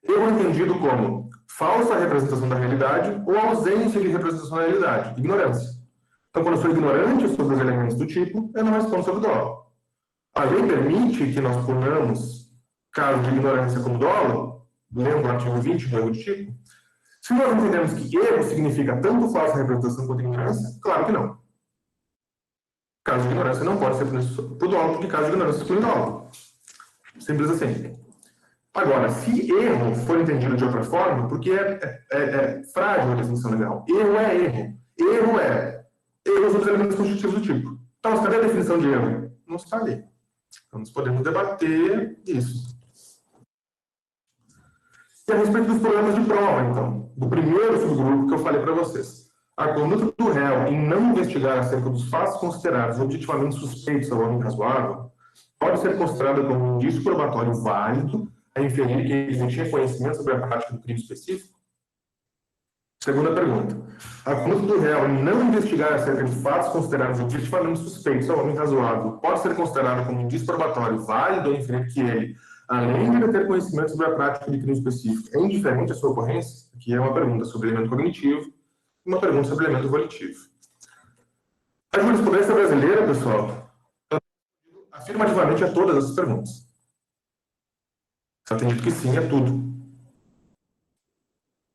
Erro entendido como falsa representação da realidade ou ausência de representação da realidade, ignorância. Então, quando eu sou ignorante sobre os elementos do tipo, eu não respondo sobre dolo. A lei permite que nós punamos casos de ignorância como dolo, lembra o artigo 20 do erro de tipo, Se nós entendemos que erro significa tanto falsa representação quanto ignorância, claro que não. Caso de ignorância não pode ser punido por dolo, porque caso de ignorância exclui dolo. Simples assim. Agora, se erro for entendido de outra forma, porque é frágil a definição legal. Erro é erro. Erro são os elementos constitutivos do tipo. Então, cadê a definição de erro? Não está ali. Então, nós podemos debater isso. E a respeito dos problemas de prova, então, do primeiro subgrupo que eu falei para vocês. A conduta do réu em não investigar acerca dos fatos considerados objetivamente suspeitos ao homem razoável pode ser considerada como um indício probatório válido a inferir que ele tinha conhecimento sobre a prática do crime específico? Segunda pergunta. A conduta do réu em não investigar acerca de fatos considerados objetivamente suspeitos ao homem razoável pode ser considerada como um indício probatório válido a inferir que ele, além de ter conhecimento sobre a prática de crime específico, é indiferente à sua ocorrência? Aqui é uma pergunta sobre elemento cognitivo e uma pergunta sobre elemento volitivo. A jurisprudência brasileira, pessoal, afirmativamente a todas essas perguntas. Só tem dito que sim a tudo.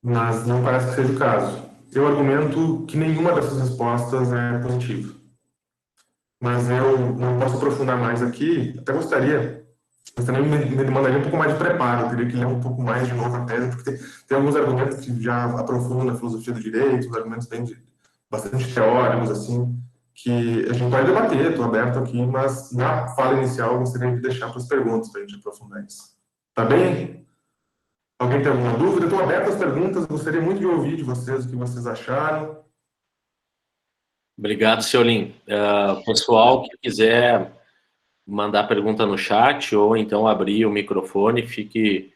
Mas não parece que seja o caso. Eu argumento que nenhuma dessas respostas é positiva. Mas eu não posso aprofundar mais aqui. Até gostaria, mas também me demandaria um pouco mais de preparo. Eu teria que ler um pouco mais de novo a tese, porque tem alguns argumentos que já aprofundam na filosofia do direito, uns argumentos bastante teóricos, assim, que a gente vai debater. Estou aberto aqui, mas na fala inicial eu gostaria de deixar para as perguntas, para a gente aprofundar isso. Tá bem? Alguém tem alguma dúvida? Estou aberto às perguntas, gostaria muito de ouvir de vocês o que vocês acharam. Obrigado, Seolim. Pessoal que quiser mandar pergunta no chat ou então abrir o microfone, fique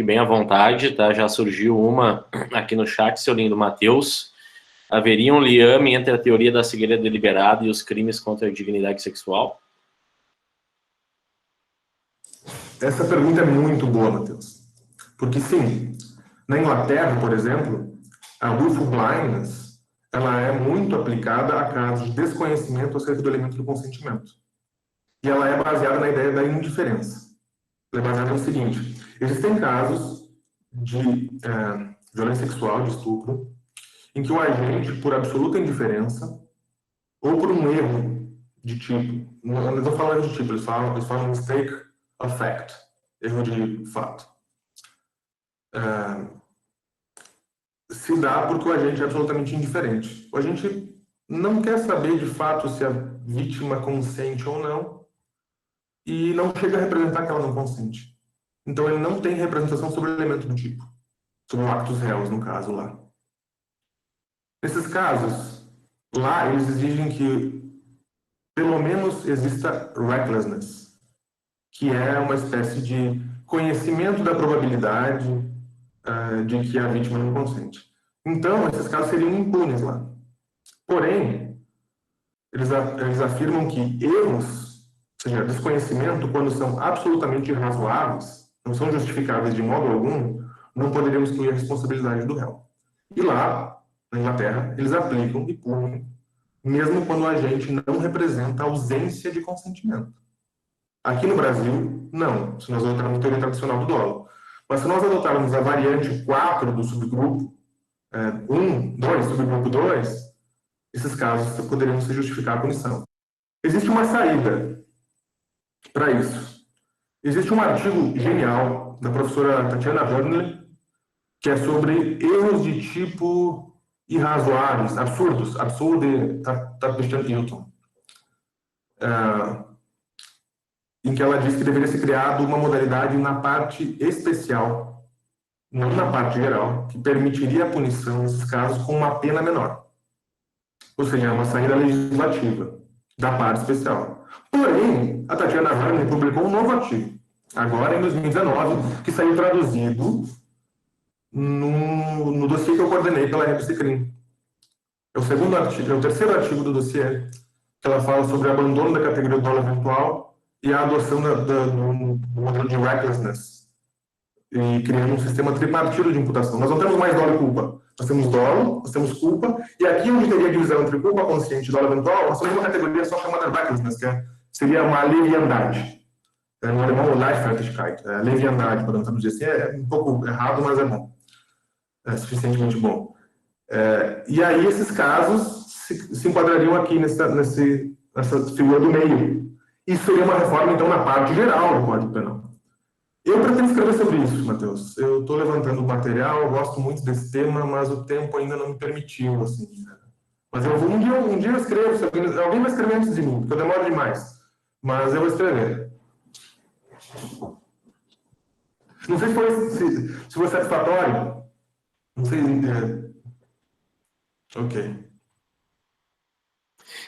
bem à vontade, tá? Já surgiu uma aqui no chat, Seolim, do Matheus. Haveria um liame entre a teoria da cegueira deliberada e os crimes contra a dignidade sexual? Essa pergunta é muito boa, Matheus. Porque, sim, na Inglaterra, por exemplo, a willful blindness, ela é muito aplicada a casos de desconhecimento acerca do elemento do consentimento. E ela é baseada na ideia da indiferença. Ela é baseada no seguinte: existem casos de violência sexual, de estupro, em que o agente, por absoluta indiferença, ou por um erro de tipo, eles não falam erro de tipo, eles falam mistake of fact, erro de fato. Se dá porque o agente é absolutamente indiferente. O agente não quer saber de fato se a vítima consente ou não e não chega a representar que ela não consente. Então ele não tem representação sobre o elemento do tipo, sobre o actus reus, no caso lá. Nesses casos, lá eles exigem que pelo menos exista recklessness, que é uma espécie de conhecimento da probabilidade de que a vítima não consente. Então, esses casos seriam impunes lá. Porém, eles afirmam que erros, ou seja, desconhecimento, quando são absolutamente irrazoáveis, não são justificáveis de modo algum, não poderiam excluir a responsabilidade do réu. E lá, na Inglaterra, eles aplicam e punem, mesmo quando o agente não representa ausência de consentimento. Aqui no Brasil, não, se nós adotarmos a teoria tradicional do dolo. Mas se nós adotarmos a variante 4 do subgrupo 2, subgrupo 2, esses casos poderiam se justificar a punição. Existe uma saída para isso. Existe um artigo genial da professora Tatiana Hörnle, que é sobre erros de tipo irrazoáveis, absurdos, absurde Tatbestand-Hilton, em que ela diz que deveria ser criado uma modalidade na parte especial, não na parte geral, que permitiria a punição nesses casos com uma pena menor. Ou seja, uma saída legislativa da parte especial. Porém, a Tatiana Hörnle publicou um novo artigo, agora em 2019, que saiu traduzido no dossiê que eu coordenei pela revista CRIM. É o terceiro artigo do dossiê, que ela fala sobre o abandono da categoria do dolo eventual e a adoção do modelo de recklessness, e criando um sistema tripartido de imputação. Nós não temos mais dolo e culpa. Nós temos dolo, nós temos culpa, e aqui onde teria divisão entre culpa consciente e dolo eventual, nós temos uma categoria só chamada recklessness, que seria uma leviandade. No alemão, Leichfertigkeit, leviandade, podemos traduzir assim, é um pouco errado, mas é bom. suficientemente bom. E aí esses casos se enquadrariam aqui nessa figura do meio. Isso seria uma reforma, então, na parte geral do Código Penal. Eu pretendo escrever sobre isso, Matheus. Eu estou levantando o material, eu gosto muito desse tema, mas o tempo ainda não me permitiu, assim. Mas um dia eu escrevo, se alguém vai escrever antes de mim, porque eu demoro demais. Mas eu vou escrever. Não sei se foi satisfatório. Não sei. Ok.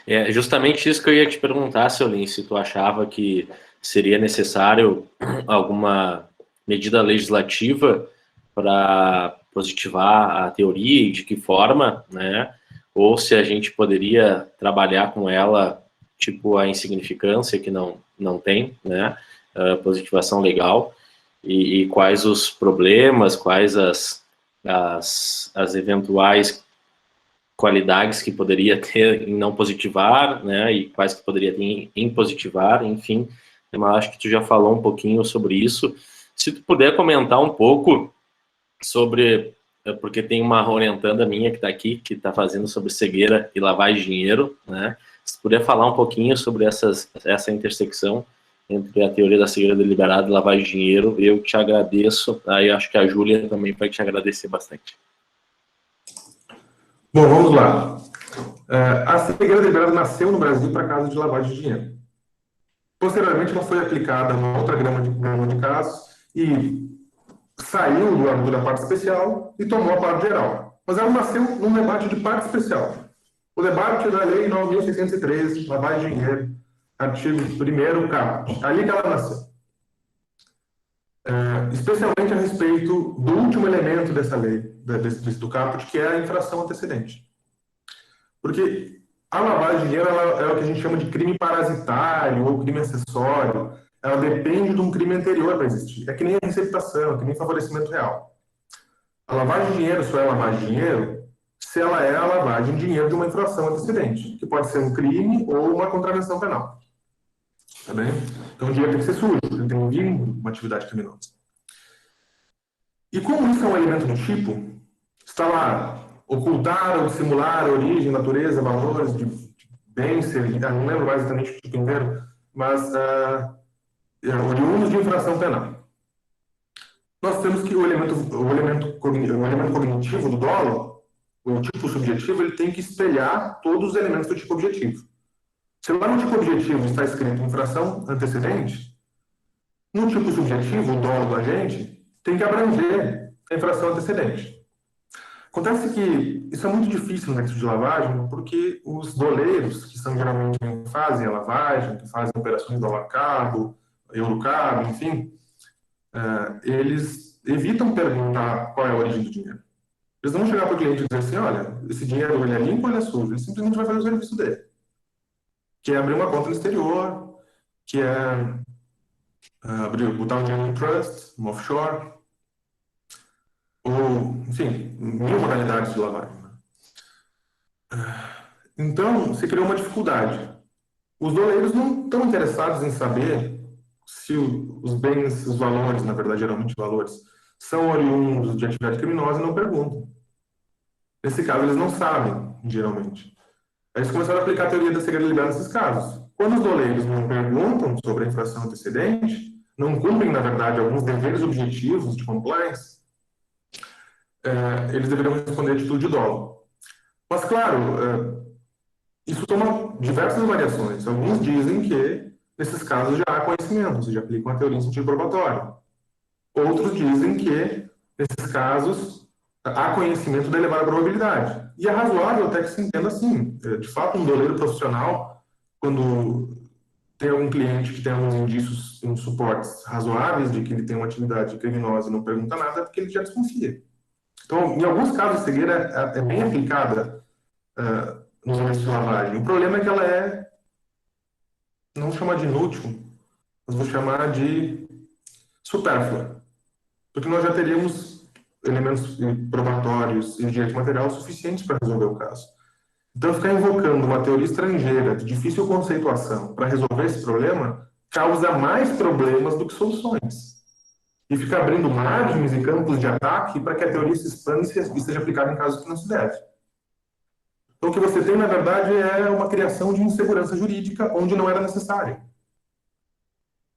É justamente isso que eu ia te perguntar, Seolin, se tu achava que seria necessário alguma medida legislativa para positivar a teoria e de que forma, né? Ou se a gente poderia trabalhar com ela, tipo a insignificância que não tem, né? Positivação legal, e quais os problemas, quais as eventuais qualidades que poderia ter em não positivar, né, e quais que poderia ter em positivar, enfim, eu acho que tu já falou um pouquinho sobre isso. Se tu puder comentar um pouco sobre, porque tem uma orientanda minha que está aqui, que está fazendo sobre cegueira e lavagem de dinheiro, né, se tu puder falar um pouquinho sobre essa intersecção entre a teoria da cegueira deliberada e lavagem de dinheiro, eu te agradeço, aí acho que a Júlia também vai te agradecer bastante. Bom, vamos lá. A cegueira deliberada nasceu no Brasil para casos de lavagem de dinheiro. Posteriormente, ela foi aplicada em outra gama de casos e saiu do âmbito da parte especial e tomou a parte geral. Mas ela nasceu num debate de parte especial. O debate da Lei 9.613, lavagem de dinheiro, artigo 1º, caput. Ali que ela nasceu. Especialmente a respeito do último elemento dessa lei, do caput, que é a infração antecedente. Porque a lavagem de dinheiro é o que a gente chama de crime parasitário ou crime acessório. Ela depende de um crime anterior para existir. É que nem a receptação, é que nem favorecimento real. A lavagem de dinheiro só é lavagem de dinheiro se ela é a lavagem de dinheiro de uma infração antecedente, que pode ser um crime ou uma contravenção penal. Tá bem? Então o dinheiro tem que ser sujo, ele tem um vínculo com uma atividade criminosa. E como isso é um elemento do tipo, está lá, ocultar ou dissimular a origem, natureza, valores de bens, não lembro mais exatamente o tipo inteiro, mas oriundos de infração penal. Nós temos que o elemento cognitivo do dolo, o tipo subjetivo, ele tem que espelhar todos os elementos do tipo objetivo. Se lá no tipo objetivo está escrito infração antecedente, no tipo subjetivo, o dolo do agente, tem que abranger a infração antecedente. Acontece que isso é muito difícil no nexo de lavagem, porque os doleiros, que são geralmente quem fazem a lavagem, que fazem operações de dólar-cabo, euro-cabo, enfim, eles evitam perguntar qual é a origem do dinheiro. Eles não vão chegar para o cliente e dizer assim, olha, esse dinheiro ele é limpo ou ele é sujo? Ele simplesmente vai fazer o serviço dele. Que é abrir uma conta no exterior, que é botar um dinheiro no trust, no offshore, ou, enfim, mil modalidades de lavagem. Então, você criou uma dificuldade. Os doleiros não estão interessados em saber se os bens, os valores, na verdade, geralmente valores, são oriundos de atividade criminosa e não perguntam. Nesse caso, eles não sabem, geralmente. Aí eles começaram a aplicar a teoria da cegueira deliberada nesses casos. Quando os doleiros não perguntam sobre a infração antecedente, não cumprem, na verdade, alguns deveres objetivos de compliance, eles deveriam responder a atitude de dolo. Mas, claro, isso toma diversas variações. Alguns dizem que, nesses casos, já há conhecimento, ou seja, aplicam a teoria em sentido probatório. Outros dizem que, nesses casos, há conhecimento da elevada probabilidade. E é razoável até que se entenda assim. De fato, um doleiro profissional, quando tem algum cliente que tem alguns indícios, uns suportes razoáveis de que ele tem uma atividade criminosa e não pergunta nada, é porque ele já desconfia. Então, em alguns casos, a cegueira é bem aplicada nos momentos de lavagem. O problema é que ela não vou chamar de inútil, mas vou chamar de supérflua. Porque nós já teríamos elementos probatórios e direito material suficientes para resolver o caso. Então, ficar invocando uma teoria estrangeira de difícil conceituação para resolver esse problema causa mais problemas do que soluções. e fica abrindo margens e campos de ataque para que a teoria se expanda e seja aplicada em casos que não se deve. Então, o que você tem, na verdade, é uma criação de insegurança jurídica onde não era necessário.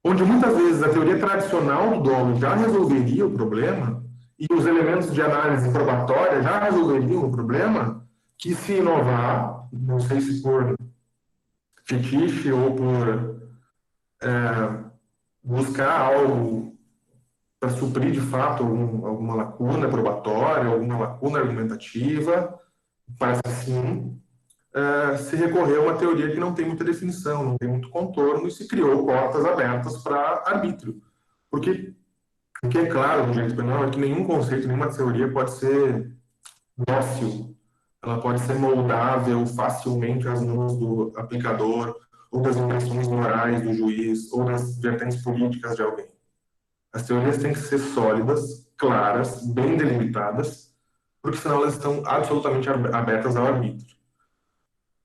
Onde muitas vezes a teoria tradicional do dolo já resolveria o problema e os elementos de análise probatória já resolveriam o problema, que se inovar, não sei se por fetiche ou por buscar algo para suprir de fato alguma lacuna probatória, alguma lacuna argumentativa, parece assim, se recorreu a uma teoria que não tem muita definição, não tem muito contorno, e se criou portas abertas para arbítrio. Porque o que é claro no direito penal é que nenhum conceito, nenhuma teoria pode ser dócil, ela pode ser moldável facilmente às mãos do aplicador, ou das intenções morais do juiz, ou das vertentes políticas de alguém. As teorias têm que ser sólidas, claras, bem delimitadas, porque senão elas estão absolutamente abertas ao arbítrio.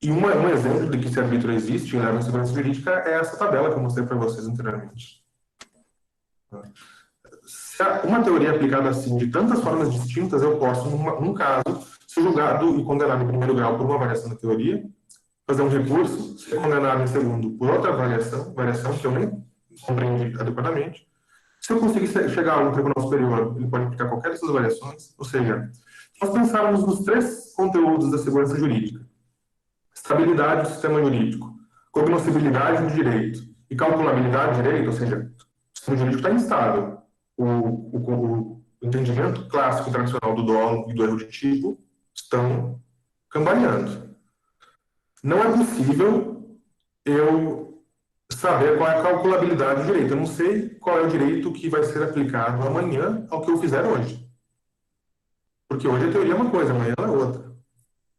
E um exemplo de que esse arbítrio existe em leva em segurança jurídica é essa tabela que eu mostrei para vocês anteriormente. Se uma teoria é aplicada assim, de tantas formas distintas, eu posso, num caso, ser julgado e condenado em primeiro grau por uma variação da teoria, fazer um recurso, ser condenado em segundo por outra variação que eu nem compreendi adequadamente. Se eu conseguir chegar a um tribunal superior, ele pode aplicar qualquer dessas variações. Ou seja, se nós pensarmos nos 3 conteúdos da segurança jurídica: estabilidade do sistema jurídico, cognoscibilidade do direito e calculabilidade do direito, ou seja, o sistema jurídico está instável. O entendimento clássico tradicional do dolo e do erro de tipo estão cambaleando. Não é possível eu saber qual é a calculabilidade do direito. Eu não sei qual é o direito que vai ser aplicado amanhã ao que eu fizer hoje. Porque hoje a teoria é uma coisa, amanhã ela é outra.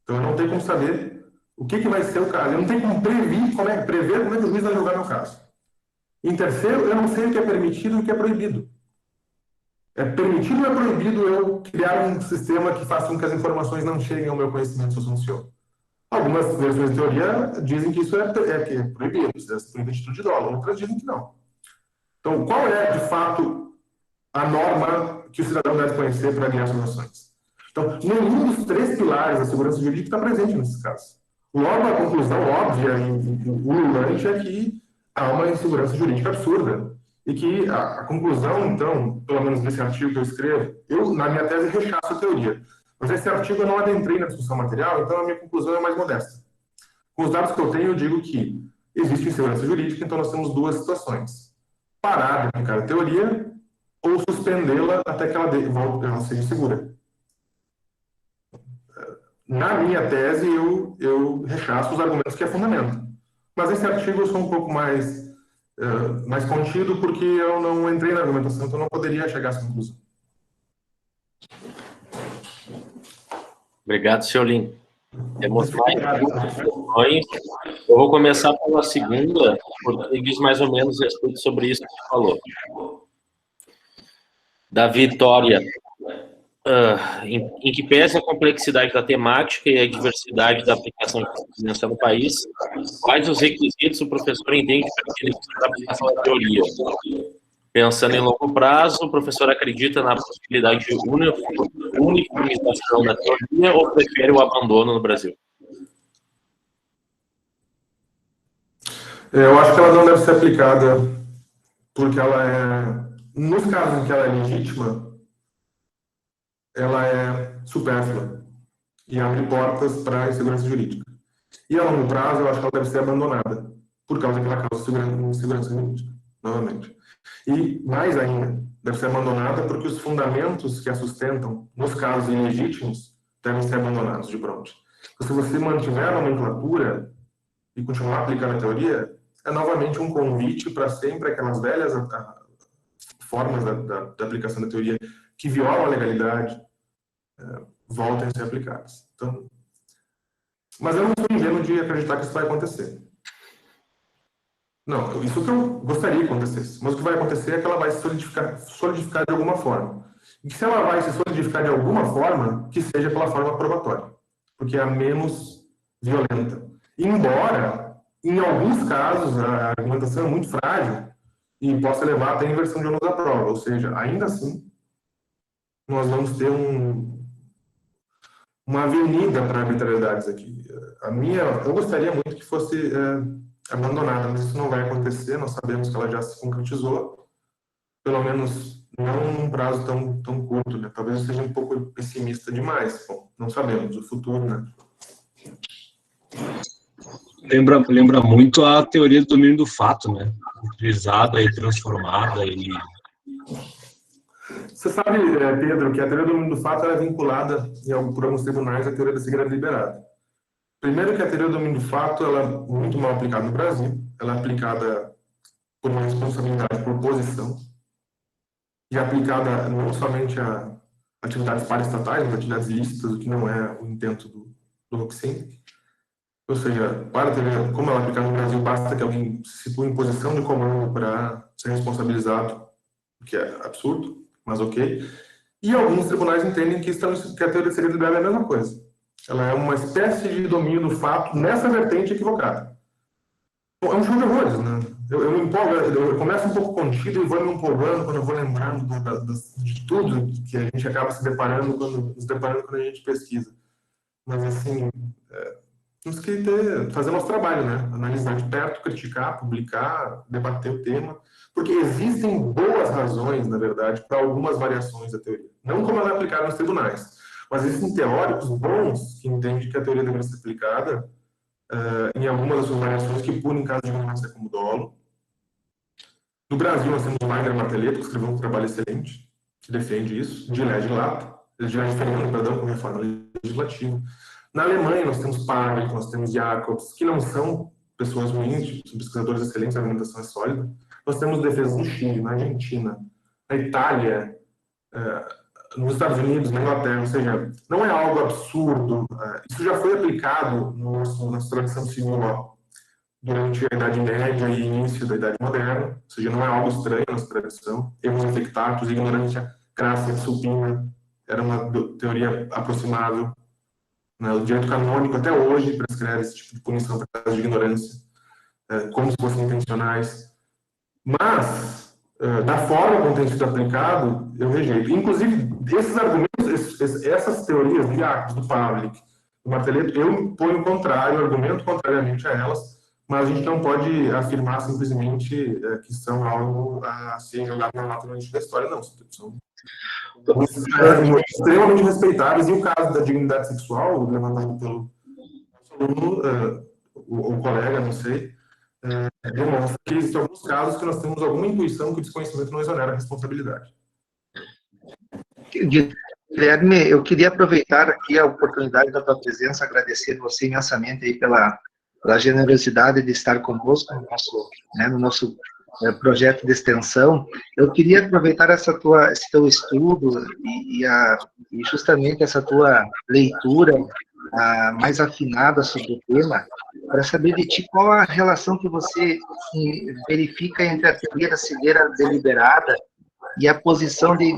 Então eu não tenho como saber o que vai ser o caso. Eu não tenho como prever como é que o juiz vai julgar meu caso. Em terceiro, eu não sei o que é permitido e o que é proibido. É permitido ou é proibido eu criar um sistema que faça com que as informações não cheguem ao meu conhecimento socio-social? Algumas versões de teoria dizem que isso é proibido, isso é proibido de atitude de dolo. Outras dizem que não. Então, qual é, de fato, a norma que o cidadão deve conhecer para guiar soluções? Então, nenhum dos 3 pilares da segurança jurídica está presente nesses casos. Logo, a conclusão óbvia e ululante é que há uma insegurança jurídica absurda. E que a conclusão, então, pelo menos nesse artigo que eu escrevo, eu, na minha tese, rechaço a teoria. Mas esse artigo eu não adentrei na discussão material, então a minha conclusão é mais modesta. Com os dados que eu tenho, eu digo que existe insegurança jurídica, então nós temos 2 situações: parar de aplicar a teoria ou suspendê-la até que ela seja segura. Na minha tese, eu rechaço os argumentos que a fundamentam. Mas esse artigo eu sou um pouco mais contido, porque eu não entrei na argumentação, então eu não poderia chegar a essa conclusão. Obrigado, senhor Lin. Temos mais questões. Eu vou começar pela segunda, porque diz mais ou menos respeito sobre isso que você falou. Da Vitória, em que pese a complexidade da temática e a diversidade da aplicação de jurisprudência no país, quais os requisitos o professor entende para a aplicação da teoria? Pensando em longo prazo, o professor acredita na possibilidade de uniformização da teoria ou prefere o abandono no Brasil? Eu acho que ela não deve ser aplicada porque ela é, nos casos em que ela é legítima, ela é supérflua e abre portas para a insegurança jurídica. E a longo prazo, eu acho que ela deve ser abandonada por causa que ela causa insegurança jurídica, novamente. E, mais ainda, deve ser abandonada porque os fundamentos que a sustentam, nos casos ilegítimos, devem ser abandonados de pronto. Então, se você mantiver a nomenclatura e continuar aplicando a teoria, é novamente um convite para sempre aquelas velhas formas da aplicação da teoria que violam a legalidade voltem a ser aplicadas. Então, mas eu não sou ingênuo de acreditar que isso vai acontecer. Não, isso que eu gostaria que acontecesse. Mas o que vai acontecer é que ela vai se solidificar de alguma forma. E se ela vai se solidificar de alguma forma, que seja pela forma probatória, porque é a menos violenta. Embora, em alguns casos, a argumentação é muito frágil, e possa levar até a inversão de ônus da prova, ou seja, ainda assim, nós vamos ter uma avenida para arbitrariedades aqui. Eu gostaria muito que fosse abandonada, mas isso não vai acontecer, nós sabemos que ela já se concretizou, pelo menos não num prazo tão curto, né? Talvez eu seja um pouco pessimista demais, bom, não sabemos, o futuro, né? Lembra muito a teoria do domínio do fato, né? Utilizada e transformada e... Você sabe, Pedro, que a teoria do domínio do fato é vinculada por alguns tribunais à teoria da cegueira deliberada. Primeiro que a teoria do domínio do fato ela é muito mal aplicada no Brasil, ela é aplicada por uma responsabilidade por posição e é aplicada não somente a atividades paraestatais, mas atividades lícitas, o que não é o intento do Roxin. Ou seja, para a teoria, como ela é aplicada no Brasil, basta que alguém se situa em posição de comando para ser responsabilizado, o que é absurdo, mas ok. E alguns tribunais entendem que a teoria da cegueira deliberada é a mesma coisa. Ela é uma espécie de domínio do fato nessa vertente equivocada. É um show de horrores, né? Eu me empolgo, eu começo um pouco contido e vou me empolgando quando eu vou lembrando de tudo que a gente acaba se deparando quando a gente pesquisa. Mas, assim, temos que fazer nosso trabalho, né? Analisar de perto, criticar, publicar, debater o tema, porque existem boas razões, na verdade, para algumas variações da teoria. Não como ela é aplicada nos tribunais, mas existem teóricos bons que entendem que a teoria deve ser aplicada em algumas das suas variações que punem caso de ignorância como dolo. No Brasil, nós temos o Wagner Martelletto, que escreveu um trabalho excelente, que defende isso, de Lato, com reforma legislativa. Na Alemanha, nós temos Pareto, nós temos Jacobs, que não são pessoas ruins, são pesquisadores excelentes, a argumentação é sólida. Nós temos defesas no Chile, na Argentina, na Itália, nos Estados Unidos, na Inglaterra, ou seja, não é algo absurdo. Isso já foi aplicado na nossa tradição civil durante a Idade Média e início da Idade Moderna, ou seja, não é algo estranho na nossa tradição. Erros infectatus, ignorância crassa supina, era uma teoria aproximável. O direito canônico, até hoje, prescreve esse tipo de punição por causa de ignorância, como se fossem intencionais. Mas, da forma como tem sido aplicado, eu rejeito. Inclusive, esses argumentos, essas teorias do Jacobs, do Pavlik, do Martelletto, eu ponho o contrário, argumento contrariamente a elas, mas a gente não pode afirmar simplesmente que são algo a ser jogado na naturalmente da história, não. São extremamente respeitáveis. E o caso da dignidade sexual, levantado pelo aluno, o colega, não sei, demonstra que existem alguns casos que nós temos alguma intuição que o desconhecimento não exonera a responsabilidade. Guilherme, eu queria aproveitar aqui a oportunidade da tua presença, agradecer você imensamente aí pela generosidade de estar conosco no nosso projeto de extensão. Eu queria aproveitar esse teu estudo e justamente essa tua leitura mais afinada sobre o tema, para saber de ti qual a relação que você verifica entre a teoria da cegueira deliberada e a posição de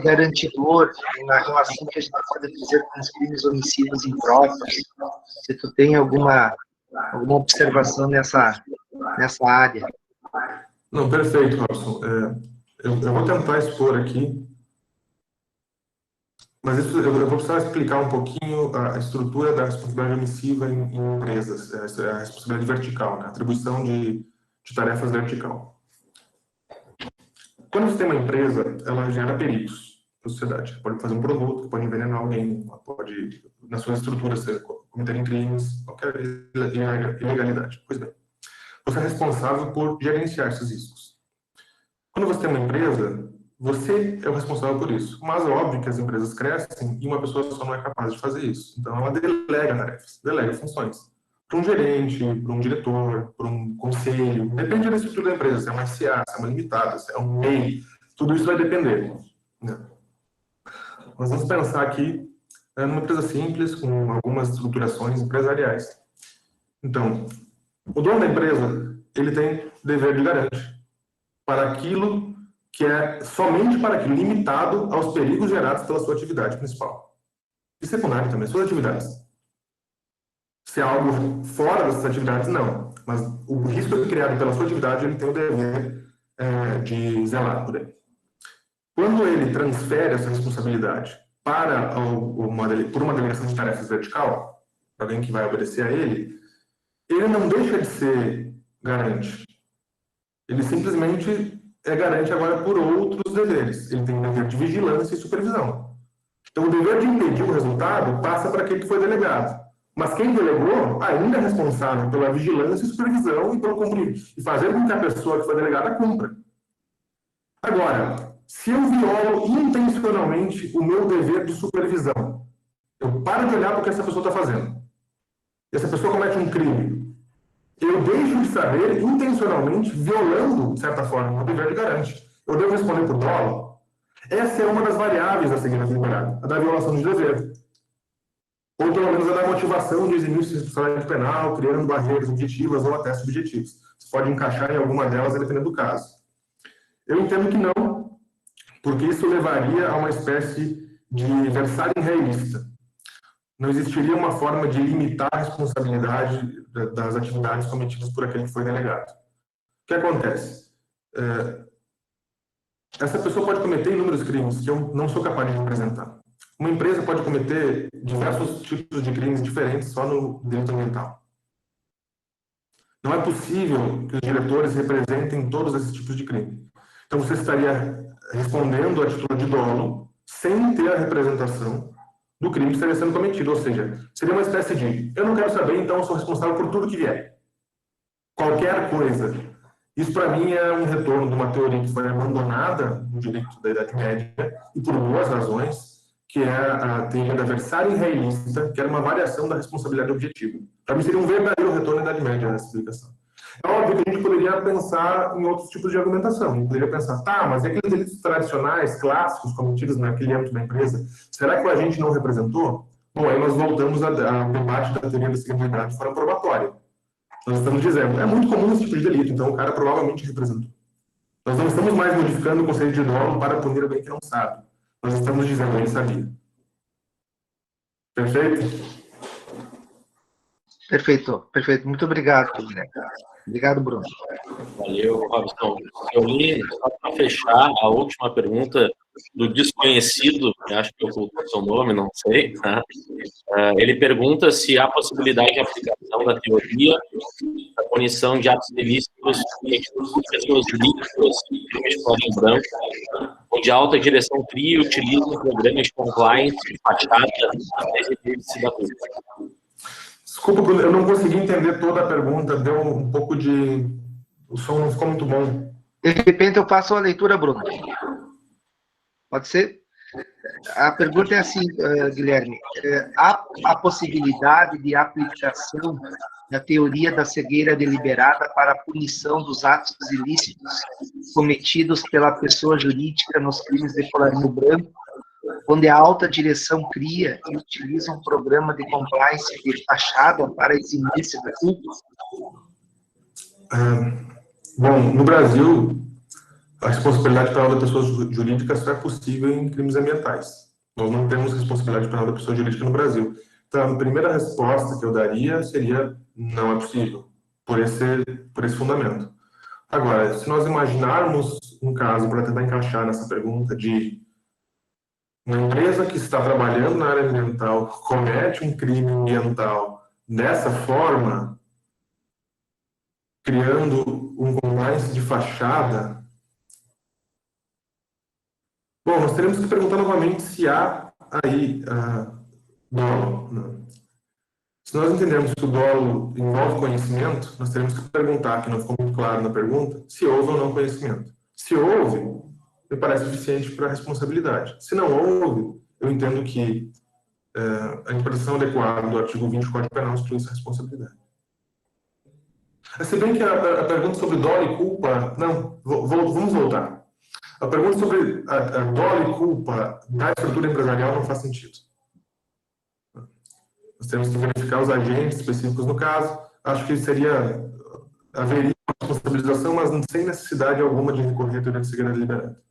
garantidor na relação que a gente pode fazer com os crimes homicídios impróprios. Se tu tem alguma observação nessa área. Não, perfeito, Robson. Eu vou tentar expor aqui, mas eu vou precisar explicar um pouquinho a estrutura da responsabilidade omissiva em empresas, a responsabilidade vertical, né? A atribuição de tarefas vertical. Quando você tem uma empresa, ela gera peritos para a sociedade. Pode fazer um produto, pode envenenar alguém, pode, na sua estrutura, cometerem crimes, qualquer ilegalidade. Pois bem, você é responsável por gerenciar esses riscos. Quando você tem uma empresa, você é o responsável por isso. Mas é óbvio que as empresas crescem e uma pessoa só não é capaz de fazer isso. Então, ela delega tarefas, delega funções. Para um gerente, para um diretor, para um conselho. Depende da estrutura da empresa. Se é uma SA, se é uma limitada, se é um MEI. Tudo isso vai depender. Né? Nós vamos pensar aqui numa empresa simples, com algumas estruturações empresariais. Então, o dono da empresa, ele tem dever de garante para aquilo que é somente para aquilo, limitado aos perigos gerados pela sua atividade principal. E secundário também, suas atividades. Se é algo fora dessas atividades, não. Mas o risco criado pela sua atividade, ele tem o dever de zelar por ele. Quando ele transfere essa responsabilidade por uma delegação de tarefas vertical, alguém que vai obedecer a ele não deixa de ser garante. Ele simplesmente é garante agora por outros deveres. Ele tem o dever de vigilância e supervisão. Então, o dever de impedir o resultado passa para aquele que foi delegado. Mas quem delegou ainda é responsável pela vigilância e supervisão e pelo cumprimento, e fazer com que a pessoa que foi delegada cumpra. Agora, se eu violo intencionalmente o meu dever de supervisão, eu paro de olhar para o que essa pessoa está fazendo. Essa pessoa comete um crime. Eu deixo de saber, intencionalmente, violando, de certa forma, o dever de garante. Eu devo responder por dolo? Essa é uma das variáveis a seguir na temporada, a da violação de dever. Ou, pelo menos, a da motivação de eximir-se de responsabilidade penal, criando barreiras objetivas ou até subjetivas. Você pode encaixar em alguma delas, dependendo do caso. Eu entendo que não, porque isso levaria a uma espécie de versário realista. Não existiria uma forma de limitar a responsabilidade das atividades cometidas por aquele que foi delegado. O que acontece? Essa pessoa pode cometer inúmeros crimes que eu não sou capaz de representar. Uma empresa pode cometer diversos tipos de crimes diferentes só no direito ambiental. Não é possível que os diretores representem todos esses tipos de crime. Então, você estaria respondendo a título de dolo sem ter a representação do crime que estaria sendo cometido. Ou seja, seria uma espécie de eu não quero saber, então eu sou responsável por tudo que vier. Qualquer coisa. Isso, para mim, é um retorno de uma teoria que foi abandonada no direito da Idade Média, e por boas razões, que é a teoria da versário irrealista, que era uma variação da responsabilidade objetiva. Para mim, seria um verdadeiro retorno da Idade Média essa explicação. É óbvio que a gente poderia pensar em outros tipos de argumentação. A gente poderia pensar, tá, mas e aqueles delitos tradicionais, clássicos, cometidos naquele âmbito da empresa, será que o agente não representou? Bom, aí nós voltamos ao debate da teoria da seguridade de forma probatória. Nós estamos dizendo, é muito comum esse tipo de delito, então o cara provavelmente representou. Nós não estamos mais modificando o conceito de dolo para punir alguém que não sabe. Nós estamos dizendo, ele sabia. Perfeito? Perfeito. Muito obrigado, Guilherme. Obrigado, Bruno. Valeu, Robson. Eu li, só para fechar, a última pergunta do desconhecido, acho que eu coloquei seu nome, não sei, tá? Ele pergunta se há possibilidade de aplicação da teoria da punição de atos ilícitos por pessoas jurídicas, de fora em branco, onde a alta direção cria e utiliza um programa de compliance de fachada até reduzir da pública. Desculpa, Bruno, eu não consegui entender toda a pergunta, deu um pouco de... O som não ficou muito bom. De repente eu faço a leitura, Bruno. Pode ser? A pergunta é assim, Guilherme, há a possibilidade de aplicação da teoria da cegueira deliberada para a punição dos atos ilícitos cometidos pela pessoa jurídica nos crimes de colarinho branco, onde a alta direção cria e utiliza um programa de compliance de fachada para eximir-se da culpa? Bom, no Brasil, a responsabilidade penal da pessoa jurídica só é possível em crimes ambientais. Nós não temos responsabilidade penal da pessoa jurídica no Brasil. Então, a primeira resposta que eu daria seria não é possível, por esse fundamento. Agora, se nós imaginarmos um caso para tentar encaixar nessa pergunta de uma empresa que está trabalhando na área ambiental comete um crime ambiental dessa forma, criando um compliance de fachada, bom, nós teremos que perguntar novamente se há aí dolo. Se nós entendermos que o dolo envolve conhecimento, nós teremos que perguntar, que não ficou muito claro na pergunta, se houve ou não conhecimento. Se houve, me parece suficiente para a responsabilidade. Se não houve, eu entendo que a interpretação adequada do artigo 20 do Código Penal exclui essa responsabilidade. Se bem que a pergunta sobre dolo e culpa... Não, vamos voltar. A pergunta sobre a dolo e culpa da estrutura empresarial não faz sentido. Nós temos que verificar os agentes específicos no caso. Acho que haveria uma responsabilização, mas sem necessidade alguma de recorrer à teoria de cegueira deliberada.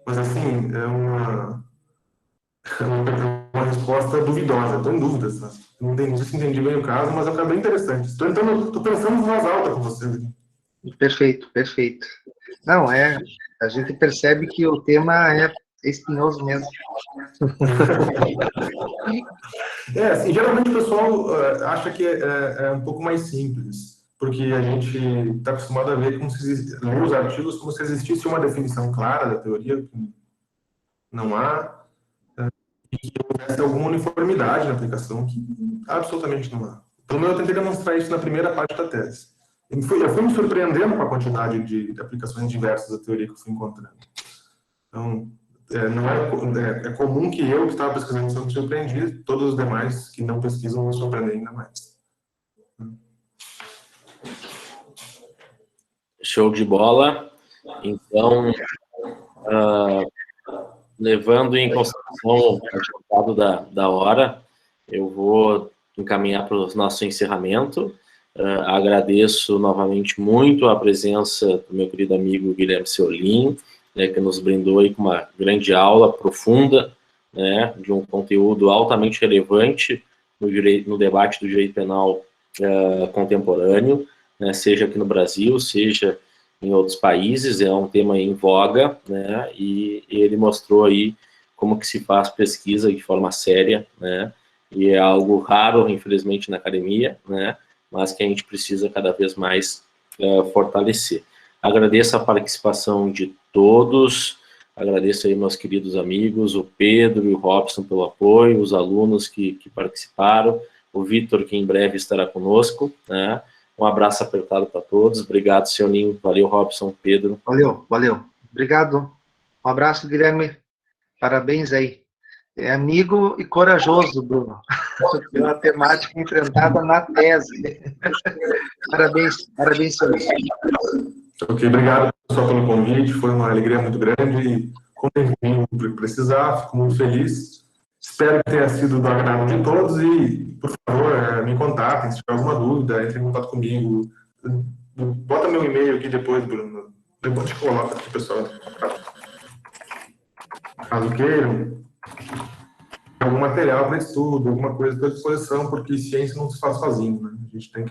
Mas, assim, é uma resposta duvidosa. Estou em dúvidas. Tá? Não sei se entendi bem o caso, mas é bem interessante. Estou pensando em voz alta com você. Perfeito. Não, a gente percebe que o tema é espinhoso mesmo. Assim, geralmente o pessoal acha que é um pouco mais simples, porque a gente está acostumado a ver ler os artigos como se existisse uma definição clara da teoria, que não há, e que houvesse alguma uniformidade na aplicação, que absolutamente não há. Então, eu tentei demonstrar isso na primeira parte da tese. Eu fui me surpreendendo com a quantidade de aplicações diversas da teoria que eu fui encontrando. Então, não é comum que eu, que estava pesquisando isso, eu me surpreendi, todos os demais que não pesquisam me surpreendem ainda mais. Show de bola. Então, levando em consideração o resultado da hora, eu vou encaminhar para o nosso encerramento. Agradeço novamente muito a presença do meu querido amigo Guilherme Seolim, né, que nos brindou aí com uma grande aula profunda, né, de um conteúdo altamente relevante no debate do direito penal contemporâneo, né, seja aqui no Brasil, seja em outros países. É um tema em voga, né, e ele mostrou aí como que se faz pesquisa de forma séria, né, e é algo raro, infelizmente, na academia, né, mas que a gente precisa cada vez mais fortalecer. Agradeço a participação de todos, agradeço aí meus queridos amigos, o Pedro e o Robson pelo apoio, os alunos que participaram, o Vitor, que em breve estará conosco, né? Um abraço apertado para todos, obrigado, Seolim, valeu, Robson, Pedro. Valeu. Obrigado. Um abraço, Guilherme, parabéns aí. É amigo e corajoso, Bruno, pela temática enfrentada na tese. Parabéns, Seolim. Ok, obrigado, pessoal, pelo convite, foi uma alegria muito grande, e como eu precisar, fico muito feliz. Espero que tenha sido do agrado de todos e, por favor, me contatem, se tiver alguma dúvida, entre em contato comigo. Bota meu e-mail aqui depois, Bruno. Depois te coloca aqui, pessoal. Caso queiram, algum material para estudo, alguma coisa à disposição, porque ciência não se faz sozinho, né? A gente tem que